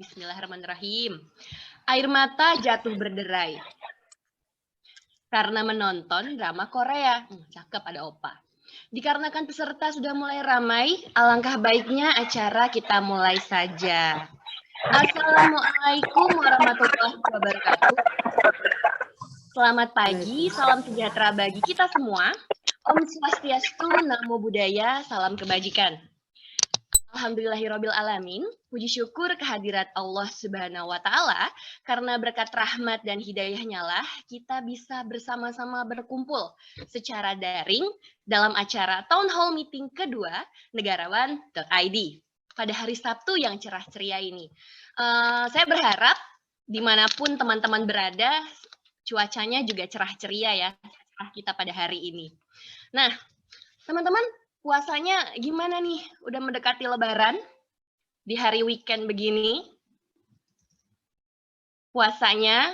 Bismillahirrahmanirrahim. Air mata jatuh berderai karena menonton drama Korea. Cakep, ada opa. Dikarenakan peserta sudah mulai ramai, alangkah baiknya acara kita mulai saja. Assalamualaikum warahmatullahi wabarakatuh. Selamat pagi, salam sejahtera bagi kita semua. Om Swastiastu, Namo Buddhaya, salam kebajikan. Alhamdulillahirabbil alamin. Puji syukur kehadirat Allah Subhanahu wa taala karena berkat rahmat dan hidayahnya lah kita bisa bersama-sama berkumpul secara daring dalam acara Town Hall Meeting kedua negarawan.id pada hari Sabtu yang cerah ceria ini. Saya berharap dimanapun teman-teman berada, cuacanya juga cerah ceria ya kita pada hari ini. Nah, teman-teman, puasanya gimana nih? Udah mendekati Lebaran di hari weekend begini? Puasanya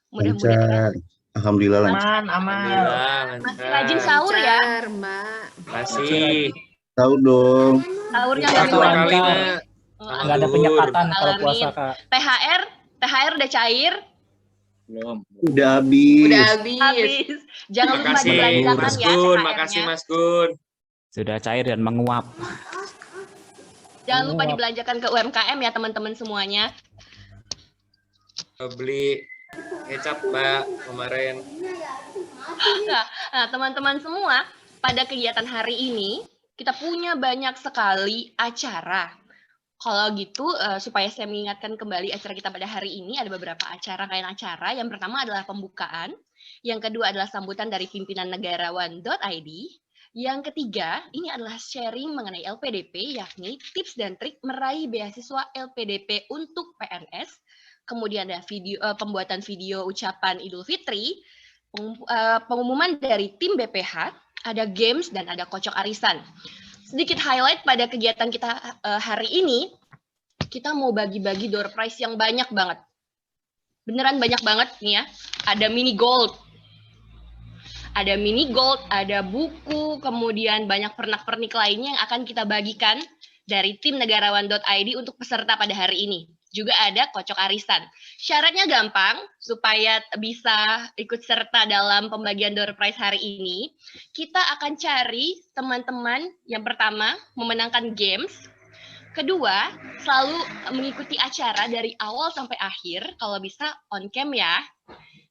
mudah-mudahan. Alhamdulillah lancar. Aman. Masih rajin sahur ya? Mbak. Masih. Sahur dong. Sahurnya Satu kali, Mak. Nggak ada penyekatan kalau puasa, Kak. THR udah cair? Belum. Udah habis. Habis. Jangan lupa Makasih, dibelanjakan Mas ya Gun. THR-nya. Makasih, Mas Gun. Sudah cair dan menguap. Jangan lupa dibelanjakan ke UMKM ya teman-teman semuanya. Beli kecap, Mbak, kemarin. Nah, teman-teman semua, pada kegiatan hari ini kita punya banyak sekali acara. Kalau gitu, supaya saya mengingatkan kembali acara kita pada hari ini, ada beberapa rangkaian acara. Yang pertama adalah pembukaan. Yang kedua adalah sambutan dari pimpinan negarawan.id. Yang ketiga, ini adalah sharing mengenai LPDP, yakni tips dan trik meraih beasiswa LPDP untuk PNS. Kemudian ada pembuatan video ucapan Idul Fitri, pengumuman dari tim BPH, ada games, dan ada kocok arisan. Sedikit highlight pada kegiatan kita hari ini, kita mau bagi-bagi door prize yang banyak banget. Beneran banyak banget nih ya. Ada mini gold, ada buku, kemudian banyak pernak-pernik lainnya yang akan kita bagikan dari tim negarawan.id untuk peserta pada hari ini. Juga ada kocok arisan. Syaratnya gampang, supaya bisa ikut serta dalam pembagian door prize hari ini, kita akan cari teman-teman yang pertama memenangkan games, kedua selalu mengikuti acara dari awal sampai akhir, kalau bisa on cam ya,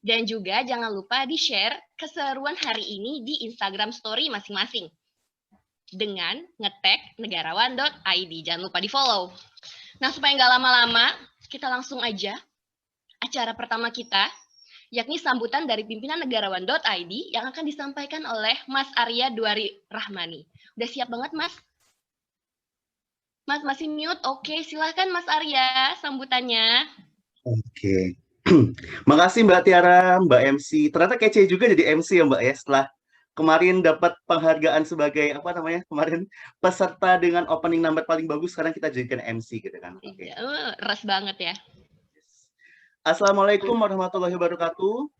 dan juga jangan lupa di-share keseruan hari ini di Instagram story masing-masing dengan nge-tag negarawan.id. Jangan lupa di-follow. Nah, supaya nggak lama-lama, kita langsung aja acara pertama kita, yakni sambutan dari pimpinan negarawan.id yang akan disampaikan oleh Mas Arya Dwari Rahmani. Udah siap banget, Mas? Mas masih mute? Oke, silahkan Mas Arya sambutannya. Oke. Makasih Mbak Tiara, Mbak MC. Ternyata kece juga jadi MC ya Mbak ya, setelah kemarin dapat penghargaan sebagai apa namanya kemarin peserta dengan opening number paling bagus, sekarang kita jadikan MC gitu kan. Oke. Res banget ya. Assalamualaikum warahmatullahi wabarakatuh.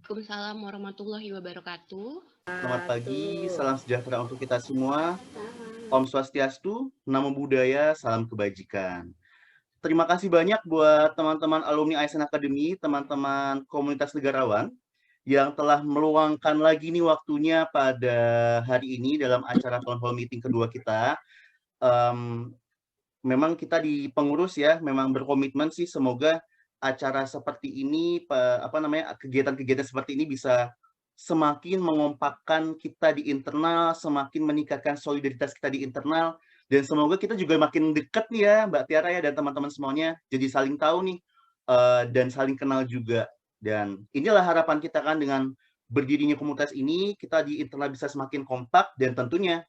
Waalaikumsalam warahmatullahi wabarakatuh. Selamat pagi, salam sejahtera untuk kita semua. Om Swastiastu, Namo Buddhaya, salam kebajikan. Terima kasih banyak buat teman-teman alumni ASN Academy, teman-teman komunitas negarawan yang telah meluangkan lagi nih waktunya pada hari ini dalam acara Town Hall Meeting kedua kita. Memang kita di pengurus ya, memang berkomitmen sih semoga acara seperti ini, kegiatan-kegiatan seperti ini bisa semakin mengompakkan kita di internal, semakin meningkatkan solidaritas kita di internal, dan semoga kita juga makin dekat nih ya Mbak Tiara ya dan teman-teman semuanya, jadi saling tahu nih dan saling kenal juga. Dan inilah harapan kita kan dengan berdirinya komunitas ini, kita di internal bisa semakin kompak dan tentunya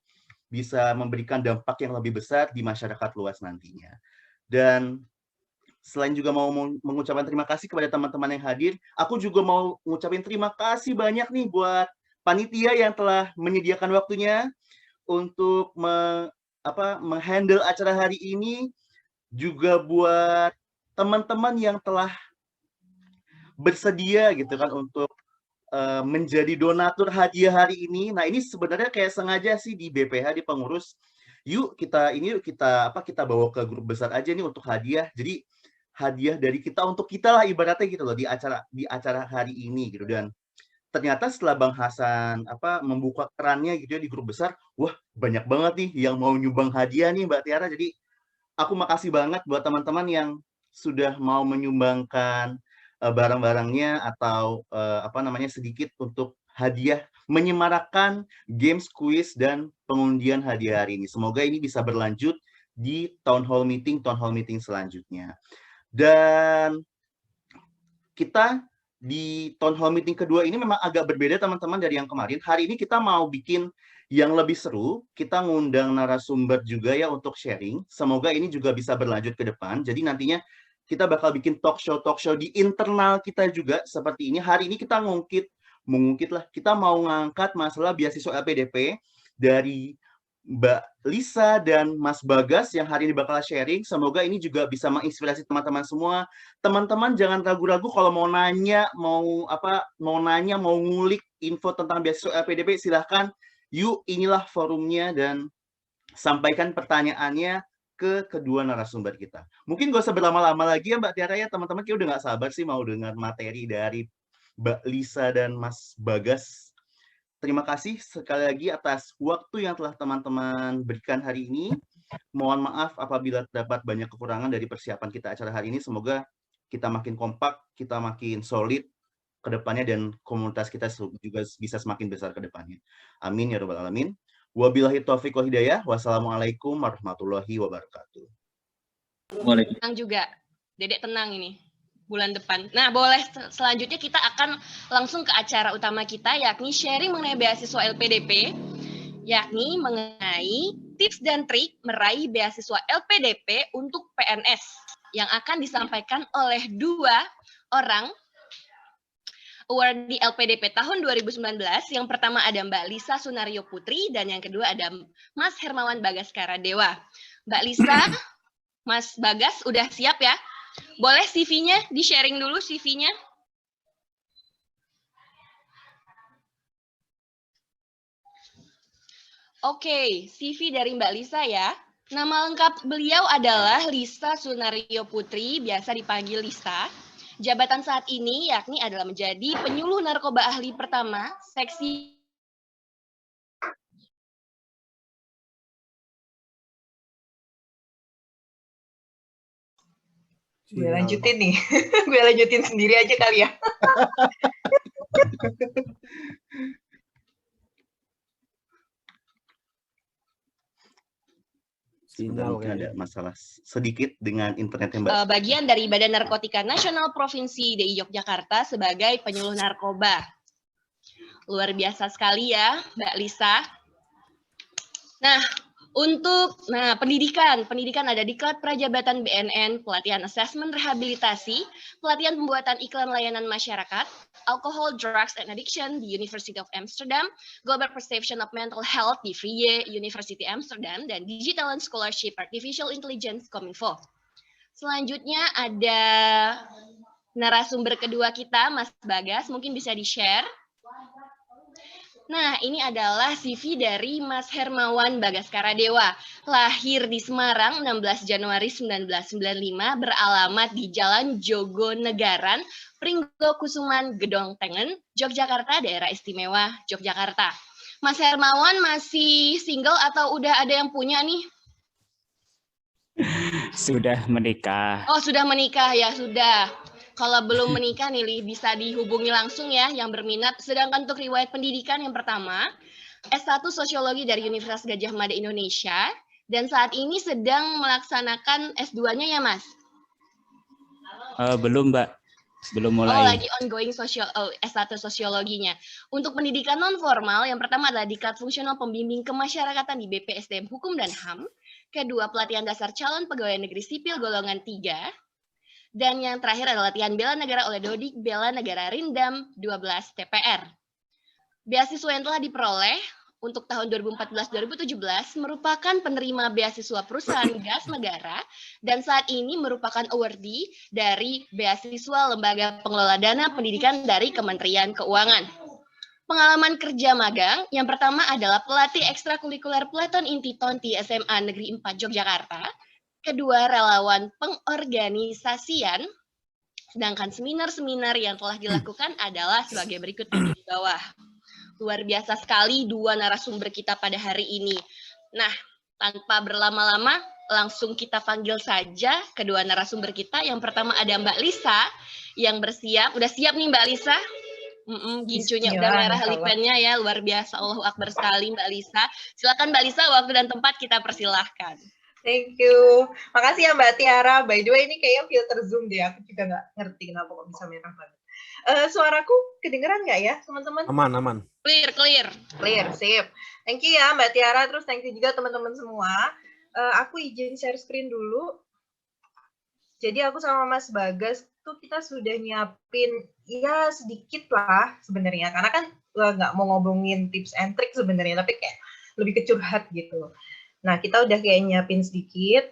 bisa memberikan dampak yang lebih besar di masyarakat luas nantinya. Dan selain juga mau mengucapkan terima kasih kepada teman-teman yang hadir, aku juga mau mengucapkan terima kasih banyak nih buat panitia yang telah menyediakan waktunya untuk menghandle acara hari ini, juga buat teman-teman yang telah bersedia gitu kan untuk menjadi donatur hadiah hari ini. Nah, ini sebenarnya kayak sengaja sih di BPH di pengurus. Kita bawa ke grup besar aja nih untuk hadiah. Jadi hadiah dari kita untuk kita lah ibaratnya gitu loh di acara hari ini gitu. Dan ternyata setelah Bang Hasan membuka kerannya gitu ya di grup besar, wah banyak banget nih yang mau nyumbang hadiah nih Mbak Tiara. Jadi aku makasih banget buat teman-teman yang sudah mau menyumbangkan barang-barangnya atau sedikit untuk hadiah menyemarakkan games, quiz, dan pengundian hadiah hari ini. Semoga ini bisa berlanjut di town hall meeting selanjutnya. Dan kita di town hall meeting kedua ini memang agak berbeda teman-teman dari yang kemarin. Hari ini kita mau bikin yang lebih seru. Kita ngundang narasumber juga ya untuk sharing. Semoga ini juga bisa berlanjut ke depan. Jadi nantinya kita bakal bikin talk show di internal kita juga seperti ini. Hari ini kita mengungkit lah. Kita mau ngangkat masalah beasiswa LPDP dari Mbak Lisa dan Mas Bagas yang hari ini bakal sharing. Semoga ini juga bisa menginspirasi teman-teman semua. Teman-teman jangan ragu-ragu kalau mau nanya, mau ngulik info tentang beasiswa LPDP, silahkan. Yuk, inilah forumnya dan sampaikan pertanyaannya ke kedua narasumber kita. Mungkin gak usah berlama-lama lagi ya Mbak Tiara ya, teman-teman kayak udah gak sabar sih mau dengar materi dari Mbak Lisa dan Mas Bagas. Terima kasih sekali lagi atas waktu yang telah teman-teman berikan hari ini. Mohon maaf apabila terdapat banyak kekurangan dari persiapan kita acara hari ini. Semoga kita makin kompak, kita makin solid ke depannya, dan komunitas kita juga bisa semakin besar ke depannya. Amin ya rabbal alamin. Wabillahi taufiq wal hidayah. Wassalamualaikum warahmatullahi wabarakatuh. Tenang juga, Dedek tenang ini. Bulan depan. Nah, boleh selanjutnya kita akan langsung ke acara utama kita, yakni sharing mengenai beasiswa LPDP, yakni mengenai tips dan trik meraih beasiswa LPDP untuk PNS yang akan disampaikan oleh dua orang awardee LPDP tahun 2019. Yang pertama ada Mbak Lisa Sunario Putri dan yang kedua ada Mas Hermawan Bagaskara Dewa. Mbak Lisa, Mas Bagas udah siap ya? Boleh CV-nya di-sharing dulu CV-nya? Oke, CV dari Mbak Lisa ya. Nama lengkap beliau adalah Lisa Sunario Putri, biasa dipanggil Lisa. Jabatan saat ini yakni adalah menjadi penyuluh narkoba ahli pertama, seksi Gue lanjutin nih. Gue lanjutin sendiri aja kali ya. Sebenarnya mungkin ada masalah sedikit dengan internetnya Mbak. Bagian dari Badan Narkotika Nasional Provinsi DI Yogyakarta sebagai penyuluh narkoba. Luar biasa sekali ya Mbak Lisa. Nah, untuk pendidikan ada diklat prajabatan BNN, pelatihan asesmen rehabilitasi, pelatihan pembuatan iklan layanan masyarakat, alcohol, drugs and addiction di University of Amsterdam, global perception of mental health di Vrije University Amsterdam, dan digital and scholarship artificial intelligence Kominfo. Selanjutnya ada narasumber kedua kita, Mas Bagas, mungkin bisa di-share. Nah, ini adalah CV dari Mas Hermawan Bagaskara Dewa. Lahir di Semarang 16 Januari 1995, beralamat di Jalan Jogonegaran, Pringgokusuman, Gedong Tengen, Yogyakarta, Daerah Istimewa Yogyakarta. Mas Hermawan masih single atau udah ada yang punya nih? Sudah menikah. Oh, sudah menikah ya, sudah. Kalau belum menikah nih, bisa dihubungi langsung ya yang berminat. Sedangkan untuk riwayat pendidikan yang pertama, S1 Sosiologi dari Universitas Gadjah Mada Indonesia, dan saat ini sedang melaksanakan S2-nya ya, Mas? Belum, Mbak. Belum mulai. Oh, lagi ongoing S1 Sosiologinya. Untuk pendidikan non-formal, yang pertama adalah Diklat Fungsional Pembimbing Kemasyarakatan di BPSDM Hukum dan HAM. Kedua, pelatihan dasar calon pegawai negeri sipil golongan 3. Dan yang terakhir adalah latihan bela negara oleh Dodik Bela Negara Rindam 12 TPR. Beasiswa yang telah diperoleh untuk tahun 2014-2017 merupakan penerima beasiswa perusahaan gas negara dan saat ini merupakan awardee dari beasiswa Lembaga Pengelola Dana Pendidikan dari Kementerian Keuangan. Pengalaman kerja magang, yang pertama adalah pelatih ekstrakurikuler Peleton Inti Tonti SMA Negeri 4 Yogyakarta. kedua relawan pengorganisasian, sedangkan seminar-seminar yang telah dilakukan adalah sebagai berikut di bawah. Luar biasa sekali dua narasumber kita pada hari ini. Nah, tanpa berlama-lama, langsung kita panggil saja kedua narasumber kita. Yang pertama ada Mbak Lisa yang bersiap. Udah siap nih Mbak Lisa? Gincunya udah merah lipennya ya, luar biasa. Allahu Akbar sekali Mbak Lisa. Silakan Mbak Lisa, waktu dan tempat kita persilahkan. Thank you. Makasih ya Mbak Tiara. By the way, ini kayaknya filter Zoom deh. Aku juga nggak ngerti kenapa kok bisa merah banget. Suaraku kedengeran nggak ya, teman-teman? Aman. Clear. Sip. Thank you ya Mbak Tiara. Terus thank you juga teman-teman semua. Aku izin share screen dulu. Jadi aku sama Mas Bagas tuh kita sudah nyiapin ya sedikit lah sebenarnya. Karena kan nggak mau ngomongin tips and trick sebenarnya, tapi kayak lebih ke curhat gitu. Nah, kita udah kayak nyiapin sedikit.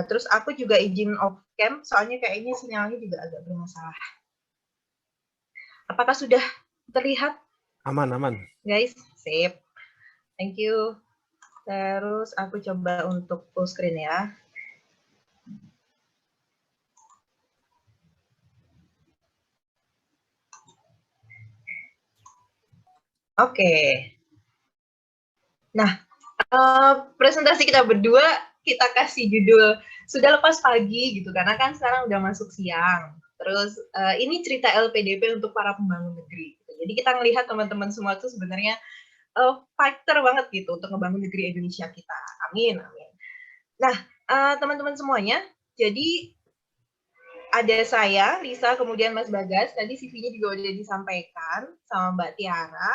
Terus aku juga izin off cam, soalnya kayaknya sinyalnya juga agak bermasalah. Apakah sudah terlihat? Aman. Guys, sip. Thank you. Terus aku coba untuk full screen ya. Oke. Nah, presentasi kita berdua kita kasih judul sudah lepas pagi gitu karena kan sekarang udah masuk siang. Terus ini cerita LPDP untuk para pembangun negeri. Jadi kita ngelihat teman-teman semua tuh sebenarnya fighter banget gitu untuk ngebangun negeri Indonesia kita. Amin. Nah, teman-teman semuanya, jadi ada saya, Lisa, kemudian Mas Bagas. Tadi CV-nya juga udah disampaikan sama Mbak Tiara.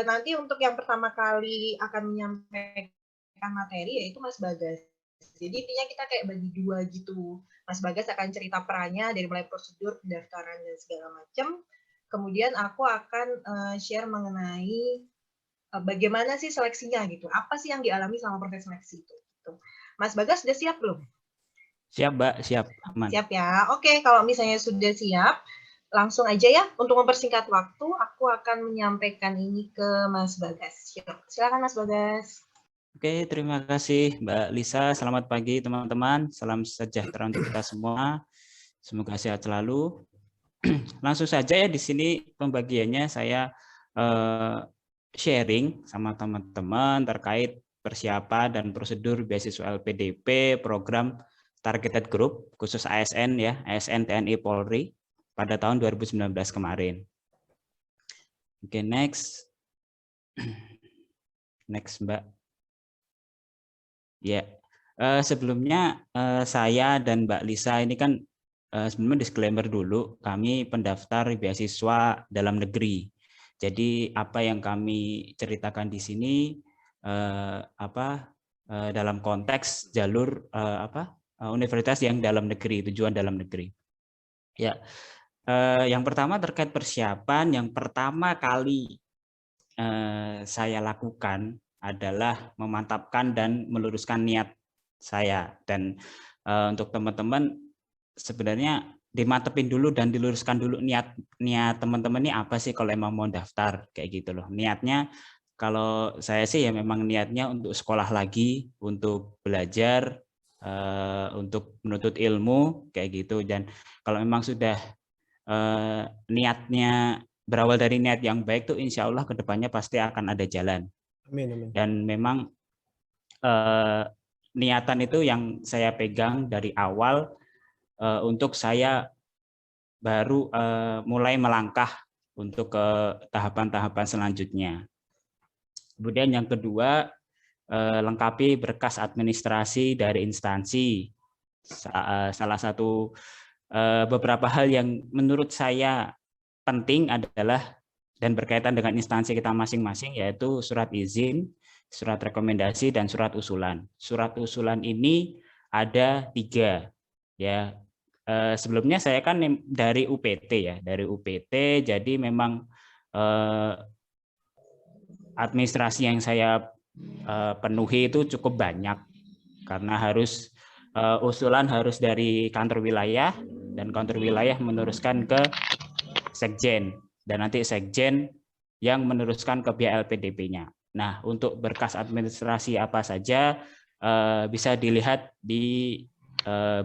Nanti untuk yang pertama kali akan menyampaikan materi yaitu Mas Bagas. Jadi intinya kita kayak bagi dua gitu. Mas Bagas akan cerita perannya dari mulai prosedur, pendaftaran dan segala macam. Kemudian aku akan share mengenai bagaimana sih seleksinya gitu. Apa sih yang dialami selama proses seleksi itu. Gitu. Mas Bagas sudah siap belum? Siap, Mbak. Siap. Aman. Siap ya. Oke, kalau misalnya sudah siap, langsung aja ya, untuk mempersingkat waktu, aku akan menyampaikan ini ke Mas Bagas. Silakan Mas Bagas. Oke, terima kasih Mbak Lisa. Selamat pagi teman-teman. Salam sejahtera untuk kita semua. Semoga sehat selalu. Langsung saja ya di sini pembagiannya saya sharing sama teman-teman terkait persiapan dan prosedur beasiswa LPDP program Targeted Group khusus ASN ya, ASN TNI Polri pada tahun 2019 kemarin. Oke, next. Next, Mbak. Ya, sebelumnya saya dan Mbak Lisa ini kan sebelumnya disclaimer dulu, kami pendaftar beasiswa dalam negeri. Jadi apa yang kami ceritakan di sini dalam konteks jalur universitas yang dalam negeri, tujuan dalam negeri. Ya, yang pertama terkait persiapan, yang pertama kali saya lakukan adalah memantapkan dan meluruskan niat saya. Dan untuk teman-teman sebenarnya dimantepin dulu dan diluruskan dulu niat teman-teman ini apa sih kalau emang mau daftar kayak gitu loh. Niatnya kalau saya sih ya memang niatnya untuk sekolah lagi, untuk belajar, untuk menuntut ilmu kayak gitu. Dan kalau memang sudah niatnya berawal dari niat yang baik tuh insya Allah kedepannya pasti akan ada jalan. Amin. Dan memang niatan itu yang saya pegang dari awal untuk saya baru mulai melangkah untuk ke tahapan-tahapan selanjutnya. Kemudian yang kedua, lengkapi berkas administrasi dari instansi. Salah satu beberapa hal yang menurut saya penting adalah dan berkaitan dengan instansi kita masing-masing, yaitu surat izin, surat rekomendasi, dan surat usulan. Surat usulan ini ada 3. Ya, sebelumnya saya kan dari UPT ya, dari UPT, jadi memang administrasi yang saya penuhi itu cukup banyak karena harus usulan harus dari kantor wilayah dan kantor wilayah meneruskan ke sekjen dan nanti sekjen yang meneruskan ke pihak LPDP-nya. Nah, untuk berkas administrasi apa saja bisa dilihat di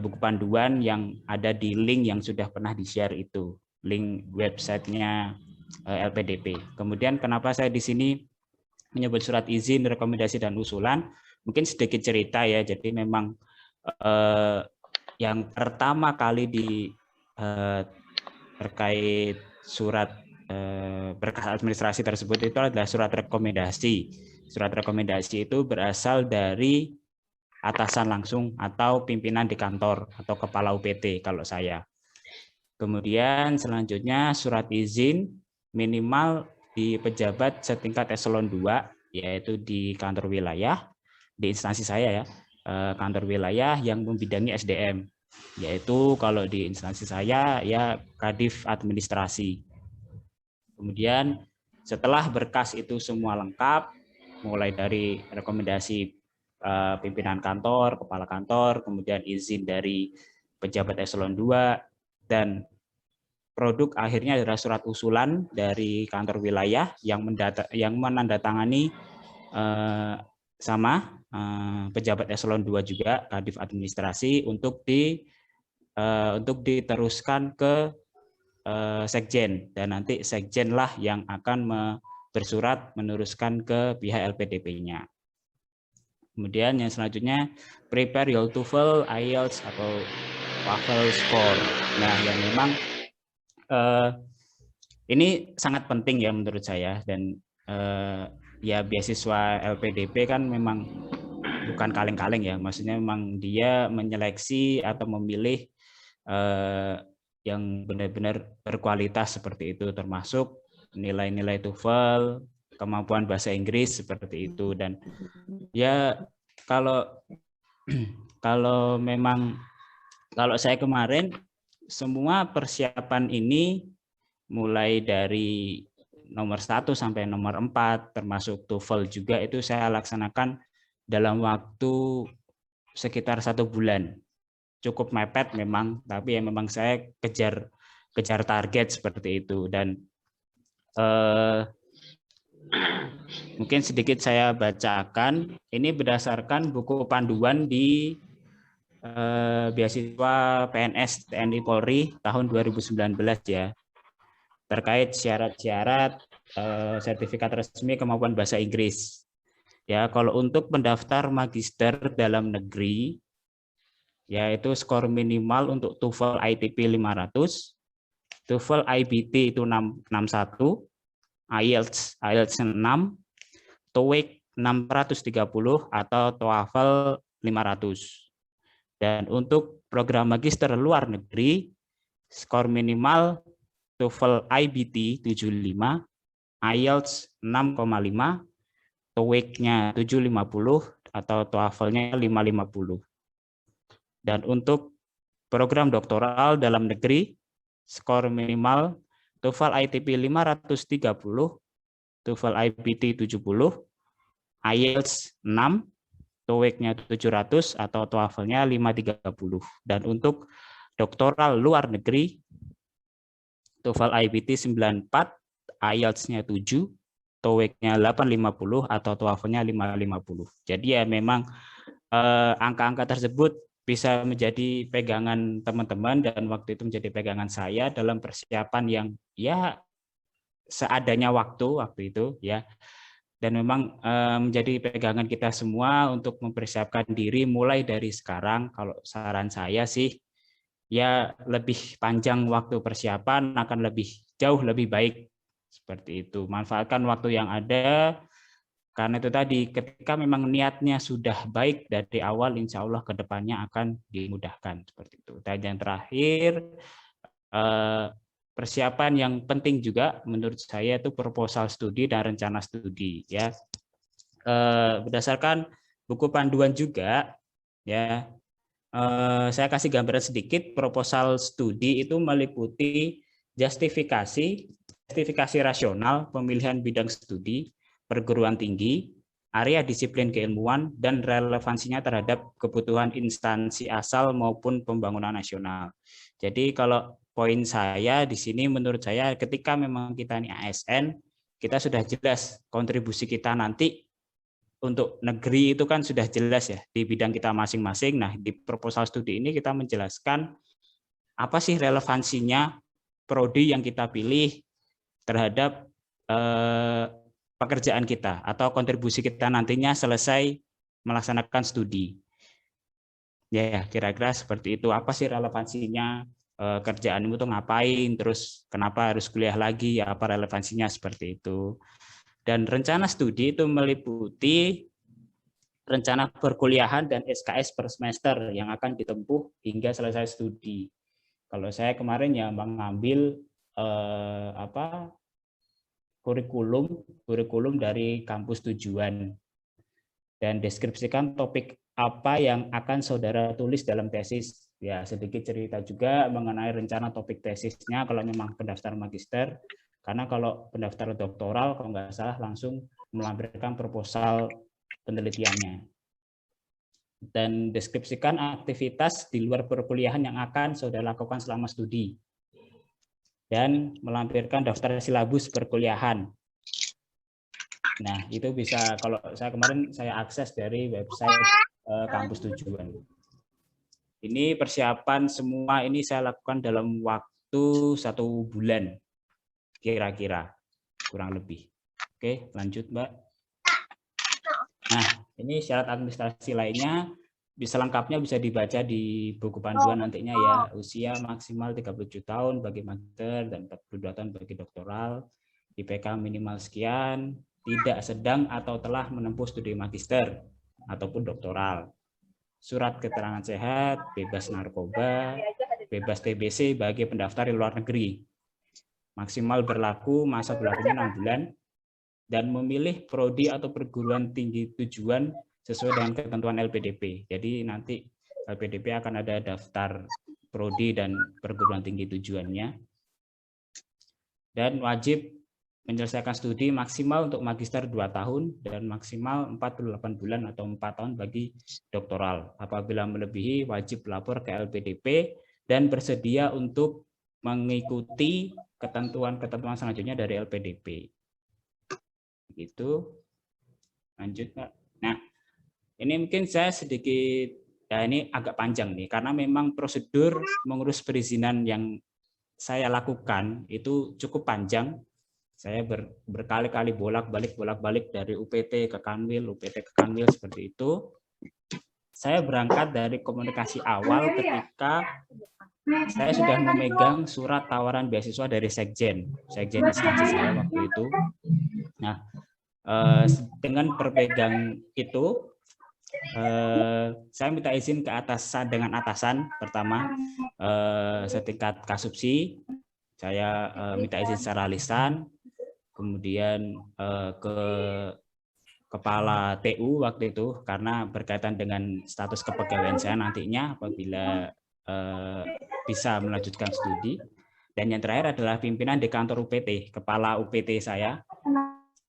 buku panduan yang ada di link yang sudah pernah di-share itu, link websitenya LPDP. Kemudian kenapa saya di sini menyebut surat izin, rekomendasi, dan usulan? Mungkin sedikit cerita ya. Jadi memang yang pertama kali terkait surat berkas administrasi tersebut itu adalah surat rekomendasi. Surat rekomendasi itu berasal dari atasan langsung atau pimpinan di kantor atau kepala UPT kalau saya. Kemudian selanjutnya surat izin minimal di pejabat setingkat eselon 2, yaitu di kantor wilayah, di instansi saya ya, kantor wilayah yang membidangi SDM, yaitu kalau di instansi saya ya Kadif Administrasi. Kemudian setelah berkas itu semua lengkap, mulai dari rekomendasi pimpinan kantor, kepala kantor, kemudian izin dari pejabat eselon 2, dan produk akhirnya adalah surat usulan dari kantor wilayah yang menandatangani sama pejabat eselon 2 juga, Kadif Administrasi, untuk diteruskan ke Sekjen, dan nanti Sekjen lah yang akan bersurat meneruskan ke pihak LPDP-nya. Kemudian yang selanjutnya, prepare your TOEFL, IELTS, atau TOEFL score. Nah, yang memang ini sangat penting ya menurut saya, dan ya beasiswa LPDP kan memang bukan kaleng-kaleng ya, maksudnya memang dia menyeleksi atau memilih yang benar-benar berkualitas seperti itu, termasuk nilai-nilai TOEFL, kemampuan bahasa Inggris seperti itu. Dan ya kalau saya kemarin semua persiapan ini mulai dari nomor 1 sampai nomor 4 termasuk TOEFL juga itu saya laksanakan dalam waktu sekitar 1 bulan. Cukup mepet memang, tapi ya memang saya kejar target seperti itu. Dan mungkin sedikit saya bacakan, ini berdasarkan buku panduan di beasiswa PNS TNI Polri tahun 2019 ya, terkait syarat-syarat sertifikat resmi kemampuan bahasa Inggris. Ya, kalau untuk pendaftar magister dalam negeri, yaitu skor minimal untuk TOEFL ITP 500, TOEFL IBT itu 61, IELTS 6, TOEIC 630 atau TOEFL 500. Dan untuk program magister luar negeri, skor minimal TOEFL IBT 75, IELTS 6,5, TOEIC-nya 750 atau TOEFL-nya 550. Dan untuk program doktoral dalam negeri, skor minimal TOEFL ITP 530, TOEFL IBT 70, IELTS 6, TOEIC-nya 700 atau TOEFL-nya 530. Dan untuk doktoral luar negeri, TOEFL IBT 94, IELTS-nya 7, TOEIC-nya 850 atau TOEFL-nya 550. Jadi ya memang angka-angka tersebut bisa menjadi pegangan teman-teman, dan waktu itu menjadi pegangan saya dalam persiapan yang ya seadanya waktu itu ya. Dan memang menjadi pegangan kita semua untuk mempersiapkan diri mulai dari sekarang. Kalau saran saya sih ya lebih panjang waktu persiapan akan jauh lebih baik seperti itu. Manfaatkan waktu yang ada, karena itu tadi ketika memang niatnya sudah baik dari awal, insya Allah kedepannya akan dimudahkan seperti itu. Dan yang terakhir, persiapan yang penting juga menurut saya itu proposal studi dan rencana studi ya. Berdasarkan buku panduan juga ya, saya kasih gambaran sedikit. Proposal studi itu meliputi justifikasi rasional pemilihan bidang studi, perguruan tinggi, area disiplin keilmuan, dan relevansinya terhadap kebutuhan instansi asal maupun pembangunan nasional. Jadi kalau poin saya di sini menurut saya ketika memang kita ini ASN, kita sudah jelas kontribusi kita nanti untuk negeri itu kan sudah jelas ya di bidang kita masing-masing. Nah, di proposal studi ini kita menjelaskan apa sih relevansinya prodi yang kita pilih terhadap pekerjaan kita atau kontribusi kita nantinya selesai melaksanakan studi. Ya, kira-kira seperti itu. Apa sih relevansinya, kerjaanmu tuh ngapain, terus kenapa harus kuliah lagi, ya apa relevansinya, seperti itu. Dan rencana studi itu meliputi rencana perkuliahan dan SKS per semester yang akan ditempuh hingga selesai studi. Kalau saya kemarin ya mengambil kurikulum dari kampus tujuan dan deskripsikan topik apa yang akan saudara tulis dalam tesis. Ya, sedikit cerita juga mengenai rencana topik tesisnya kalau memang pendaftar magister. Karena kalau pendaftar doktoral, kalau nggak salah langsung melampirkan proposal penelitiannya. Dan deskripsikan aktivitas di luar perkuliahan yang akan saudara lakukan selama studi. Dan melampirkan daftar silabus perkuliahan. Nah, itu bisa, kalau saya kemarin saya akses dari website kampus tujuan. Ini persiapan semua ini saya lakukan dalam waktu 1 bulan. Kira-kira kurang lebih. Oke, lanjut Mbak. Nah, ini syarat administrasi lainnya bisa lengkapnya bisa dibaca di buku panduan nantinya ya. Usia maksimal 37 tahun bagi magister dan 42 tahun bagi doktoral. IPK minimal sekian, tidak sedang atau telah menempuh studi magister ataupun doktoral. Surat keterangan sehat, bebas narkoba, bebas TBC bagi pendaftar di luar negeri. Maksimal berlaku, masa berlakunya 6 bulan, dan memilih prodi atau perguruan tinggi tujuan sesuai dengan ketentuan LPDP. Jadi nanti LPDP akan ada daftar prodi dan perguruan tinggi tujuannya. Dan wajib menyelesaikan studi maksimal untuk magister 2 tahun dan maksimal 48 bulan atau 4 tahun bagi doktoral. Apabila melebihi, wajib lapor ke LPDP dan bersedia untuk mengikuti ketentuan-ketentuan selanjutnya dari LPDP. Begitu. Lanjut, Pak. Nah, ini mungkin saya sedikit, ya ini agak panjang nih, karena memang prosedur mengurus perizinan yang saya lakukan itu cukup panjang. Saya berkali-kali bolak-balik dari UPT ke Kanwil, UPT ke Kanwil, seperti itu. Saya berangkat dari komunikasi awal ketika saya sudah memegang surat tawaran beasiswa dari Sekjen instansi saya waktu itu. Nah, dengan berpegang itu, saya minta izin ke atasan dengan atasan pertama setingkat kasubsi, saya minta izin secara lisan, kemudian ke kepala TU waktu itu karena berkaitan dengan status kepegawaian saya nantinya apabila bisa melanjutkan studi. Dan yang terakhir adalah pimpinan di kantor UPT, kepala UPT saya.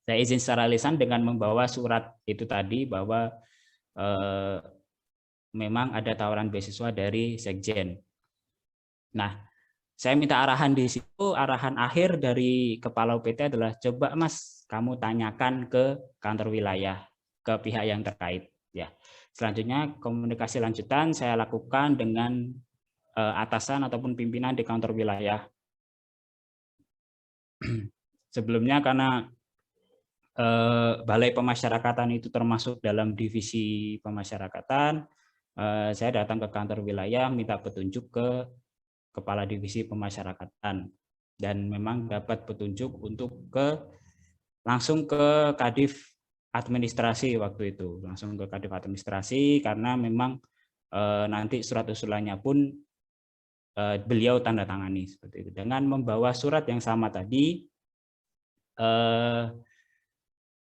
Saya izin secara lisan dengan membawa surat itu tadi bahwa memang ada tawaran beasiswa dari Sekjen. Nah, saya minta arahan di situ, arahan akhir dari kepala UPT adalah coba Mas, kamu tanyakan ke kantor wilayah, ke pihak yang terkait. Ya, selanjutnya komunikasi lanjutan saya lakukan dengan atasan ataupun pimpinan di kantor wilayah. Sebelumnya karena Balai Pemasyarakatan itu termasuk dalam divisi pemasyarakatan, saya datang ke kantor wilayah minta petunjuk ke kepala divisi pemasyarakatan dan memang dapat petunjuk untuk langsung ke Kadif administrasi waktu itu, langsung ke Kadif administrasi karena memang nanti surat usulannya pun beliau tanda tangani seperti itu. Dengan membawa surat yang sama tadi,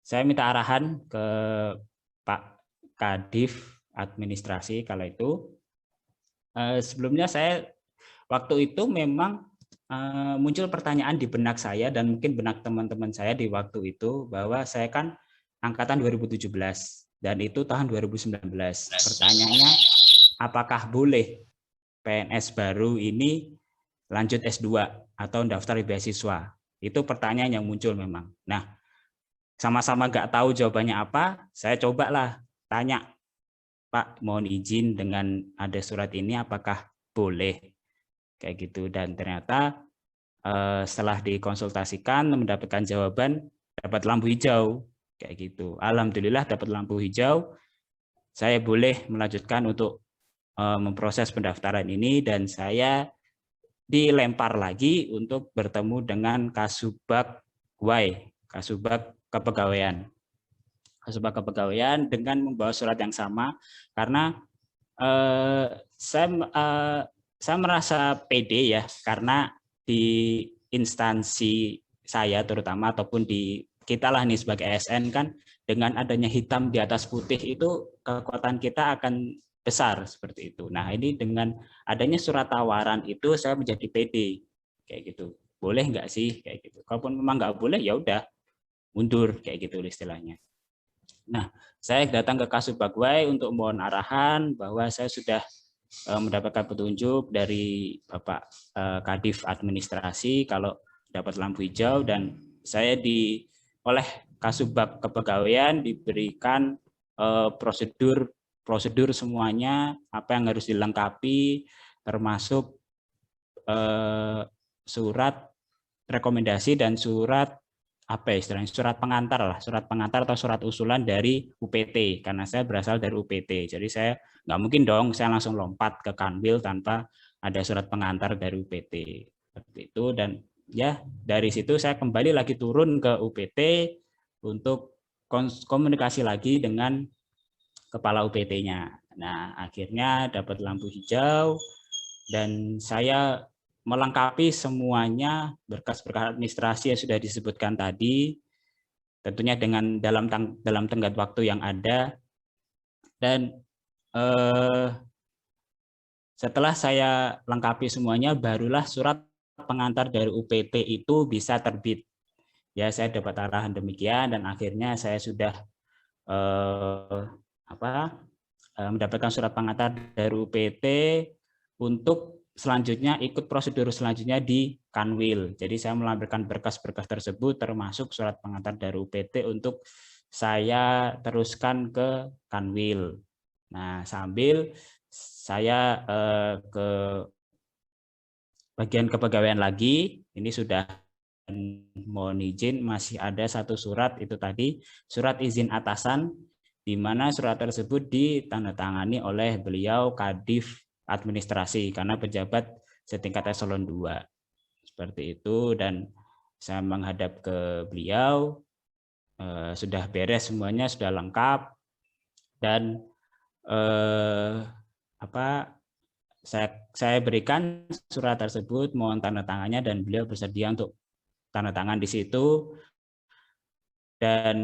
saya minta arahan ke Pak Kadif administrasi kala itu. Sebelumnya saya waktu itu memang muncul pertanyaan di benak saya dan mungkin benak teman-teman saya di waktu itu bahwa saya kan angkatan 2017 dan itu tahun 2019. Pertanyaannya, apakah boleh PNS baru ini lanjut S2 atau daftar beasiswa? Itu pertanyaan yang muncul memang. Nah, sama-sama nggak tahu jawabannya apa, saya cobalah tanya, Pak, mohon izin dengan ada surat ini apakah boleh? Kayak gitu. Dan ternyata setelah dikonsultasikan mendapatkan jawaban, dapat lampu hijau kayak gitu. Alhamdulillah dapat lampu hijau, saya boleh melanjutkan untuk memproses pendaftaran ini, dan saya dilempar lagi untuk bertemu dengan Kasubag Kepegawaian. Kasubag Kepegawaian dengan membawa surat yang sama, karena saya merasa pede ya, karena di instansi saya terutama ataupun di kita lah nih sebagai ASN kan, dengan adanya hitam di atas putih itu kekuatan kita akan besar seperti itu. Nah ini dengan adanya surat tawaran itu saya menjadi pede kayak gitu. Boleh nggak sih kayak gitu. Kalaupun memang nggak boleh ya udah mundur kayak gitu istilahnya. Nah saya datang ke Kasubagwai untuk mohon arahan bahwa saya sudah mendapatkan petunjuk dari Bapak Kadif Administrasi kalau dapat lampu hijau, dan saya oleh Kasubag Kepegawaian diberikan prosedur semuanya apa yang harus dilengkapi, termasuk surat rekomendasi dan surat apa istilahnya, surat pengantar atau surat usulan dari UPT, karena saya berasal dari UPT. Jadi saya nggak mungkin dong saya langsung lompat ke Kanwil tanpa ada surat pengantar dari UPT seperti itu. Dan ya dari situ saya kembali lagi turun ke UPT untuk komunikasi lagi dengan kepala UPT-nya. Nah akhirnya dapat lampu hijau dan saya melengkapi semuanya berkas-berkas administrasi yang sudah disebutkan tadi, tentunya dengan dalam tenggat waktu yang ada. Dan setelah saya lengkapi semuanya, barulah surat pengantar dari UPT itu bisa terbit. Ya, saya dapat arahan demikian, dan akhirnya saya sudah mendapatkan surat pengantar dari UPT untuk selanjutnya ikut prosedur selanjutnya di Kanwil. Jadi saya melampirkan berkas-berkas tersebut termasuk surat pengantar dari UPT untuk saya teruskan ke Kanwil. Nah, sambil saya ke bagian kepegawaian lagi, ini sudah mohon izin masih ada satu surat itu tadi, surat izin atasan, di mana surat tersebut ditandatangani oleh beliau Kadif Administrasi karena pejabat setingkat eselon 2 seperti itu. Dan saya menghadap ke beliau, sudah beres semuanya, sudah lengkap, dan saya berikan surat tersebut, mohon tanda tangannya, dan beliau bersedia untuk tanda tangan di situ. Dan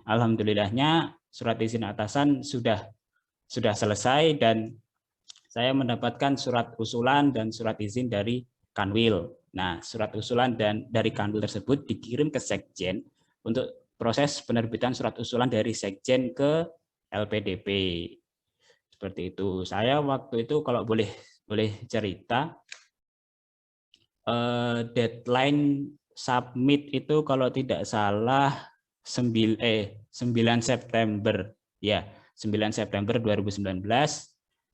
alhamdulillahnya surat izin atasan sudah selesai, dan saya mendapatkan surat usulan dan surat izin dari Kanwil. Nah, surat usulan dari Kanwil tersebut dikirim ke Sekjen untuk proses penerbitan surat usulan dari Sekjen ke LPDP. Seperti itu. Saya waktu itu kalau boleh cerita, deadline submit itu kalau tidak salah 9 September ya, 9 September 2019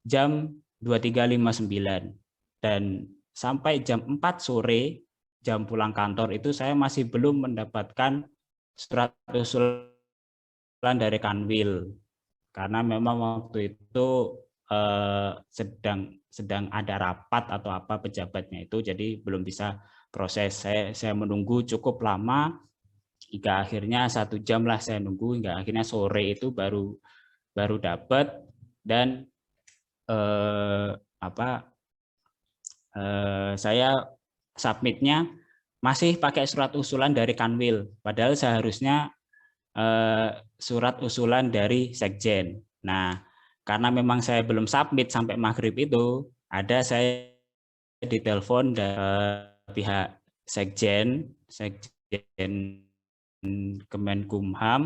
jam 23.59, dan sampai jam 4 sore jam pulang kantor itu saya masih belum mendapatkan surat usulan dari Kanwil, karena memang waktu itu sedang ada rapat atau apa pejabatnya itu, jadi belum bisa proses. Saya menunggu cukup lama hingga akhirnya 1 jam lah saya nunggu, hingga akhirnya sore itu baru dapat. Dan saya submitnya masih pakai surat usulan dari Kanwil, padahal seharusnya surat usulan dari Sekjen. Nah, karena memang saya belum submit sampai maghrib itu, saya ditelepon dari pihak Sekjen Kemenkumham,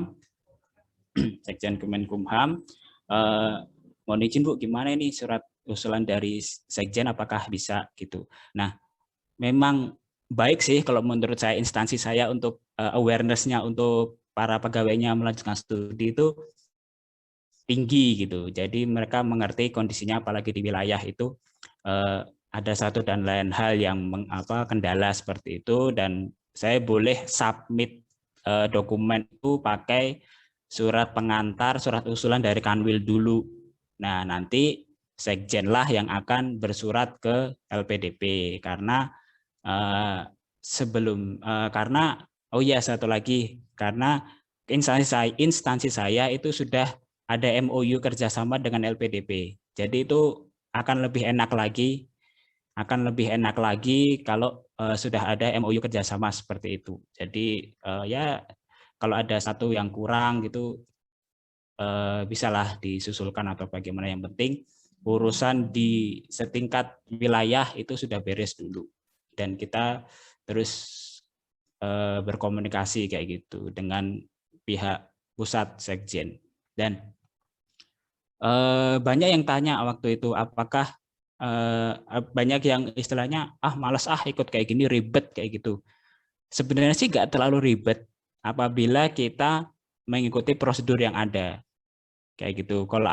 mohon izin Bu, gimana ini surat usulan dari Sekjen, apakah bisa gitu. Nah, memang baik sih kalau menurut saya, instansi saya untuk awareness-nya untuk para pegawainya melanjutkan studi itu tinggi gitu. Jadi mereka mengerti kondisinya, apalagi di wilayah itu ada satu dan lain hal yang kendala seperti itu, dan saya boleh submit dokumen itu pakai surat pengantar, surat usulan dari Kanwil dulu. Nah, nanti sekjen lah yang akan bersurat ke LPDP, karena karena oh ya, satu lagi, karena instansi saya itu sudah ada MOU kerjasama dengan LPDP. Jadi itu akan lebih enak lagi kalau sudah ada MOU kerjasama seperti itu. Jadi ya kalau ada satu yang kurang gitu bisalah disusulkan atau bagaimana. Yang penting urusan di setingkat wilayah itu sudah beres dulu, dan kita terus berkomunikasi kayak gitu dengan pihak pusat sekjen. Dan banyak yang tanya waktu itu, apakah banyak yang istilahnya malas ikut kayak gini, ribet kayak gitu. Sebenarnya sih nggak terlalu ribet apabila kita mengikuti prosedur yang ada kayak gitu. Kalau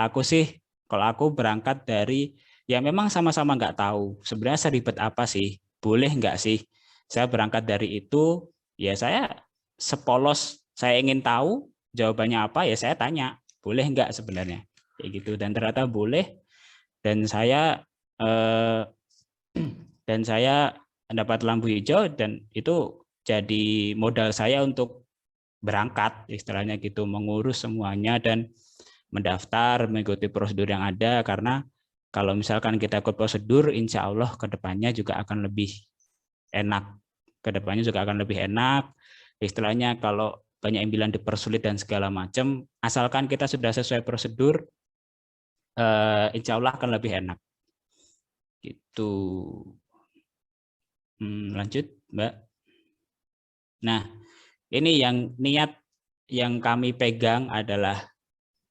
aku berangkat dari ya memang sama-sama nggak tahu sebenarnya seribet apa sih, boleh nggak sih saya berangkat dari itu, ya saya sepolos saya ingin tahu jawabannya apa, ya saya tanya boleh nggak sebenarnya kayak gitu, dan ternyata boleh, dan saya dapat lampu hijau, dan itu jadi modal saya untuk berangkat istilahnya gitu, mengurus semuanya dan mendaftar, mengikuti prosedur yang ada. Karena kalau misalkan kita ikut prosedur, insya Allah kedepannya juga akan lebih enak. Istilahnya kalau banyak yang bilang dipersulit dan segala macam, asalkan kita sudah sesuai prosedur, insya Allah akan lebih enak. Gitu. Lanjut, Mbak. Nah, ini yang niat yang kami pegang adalah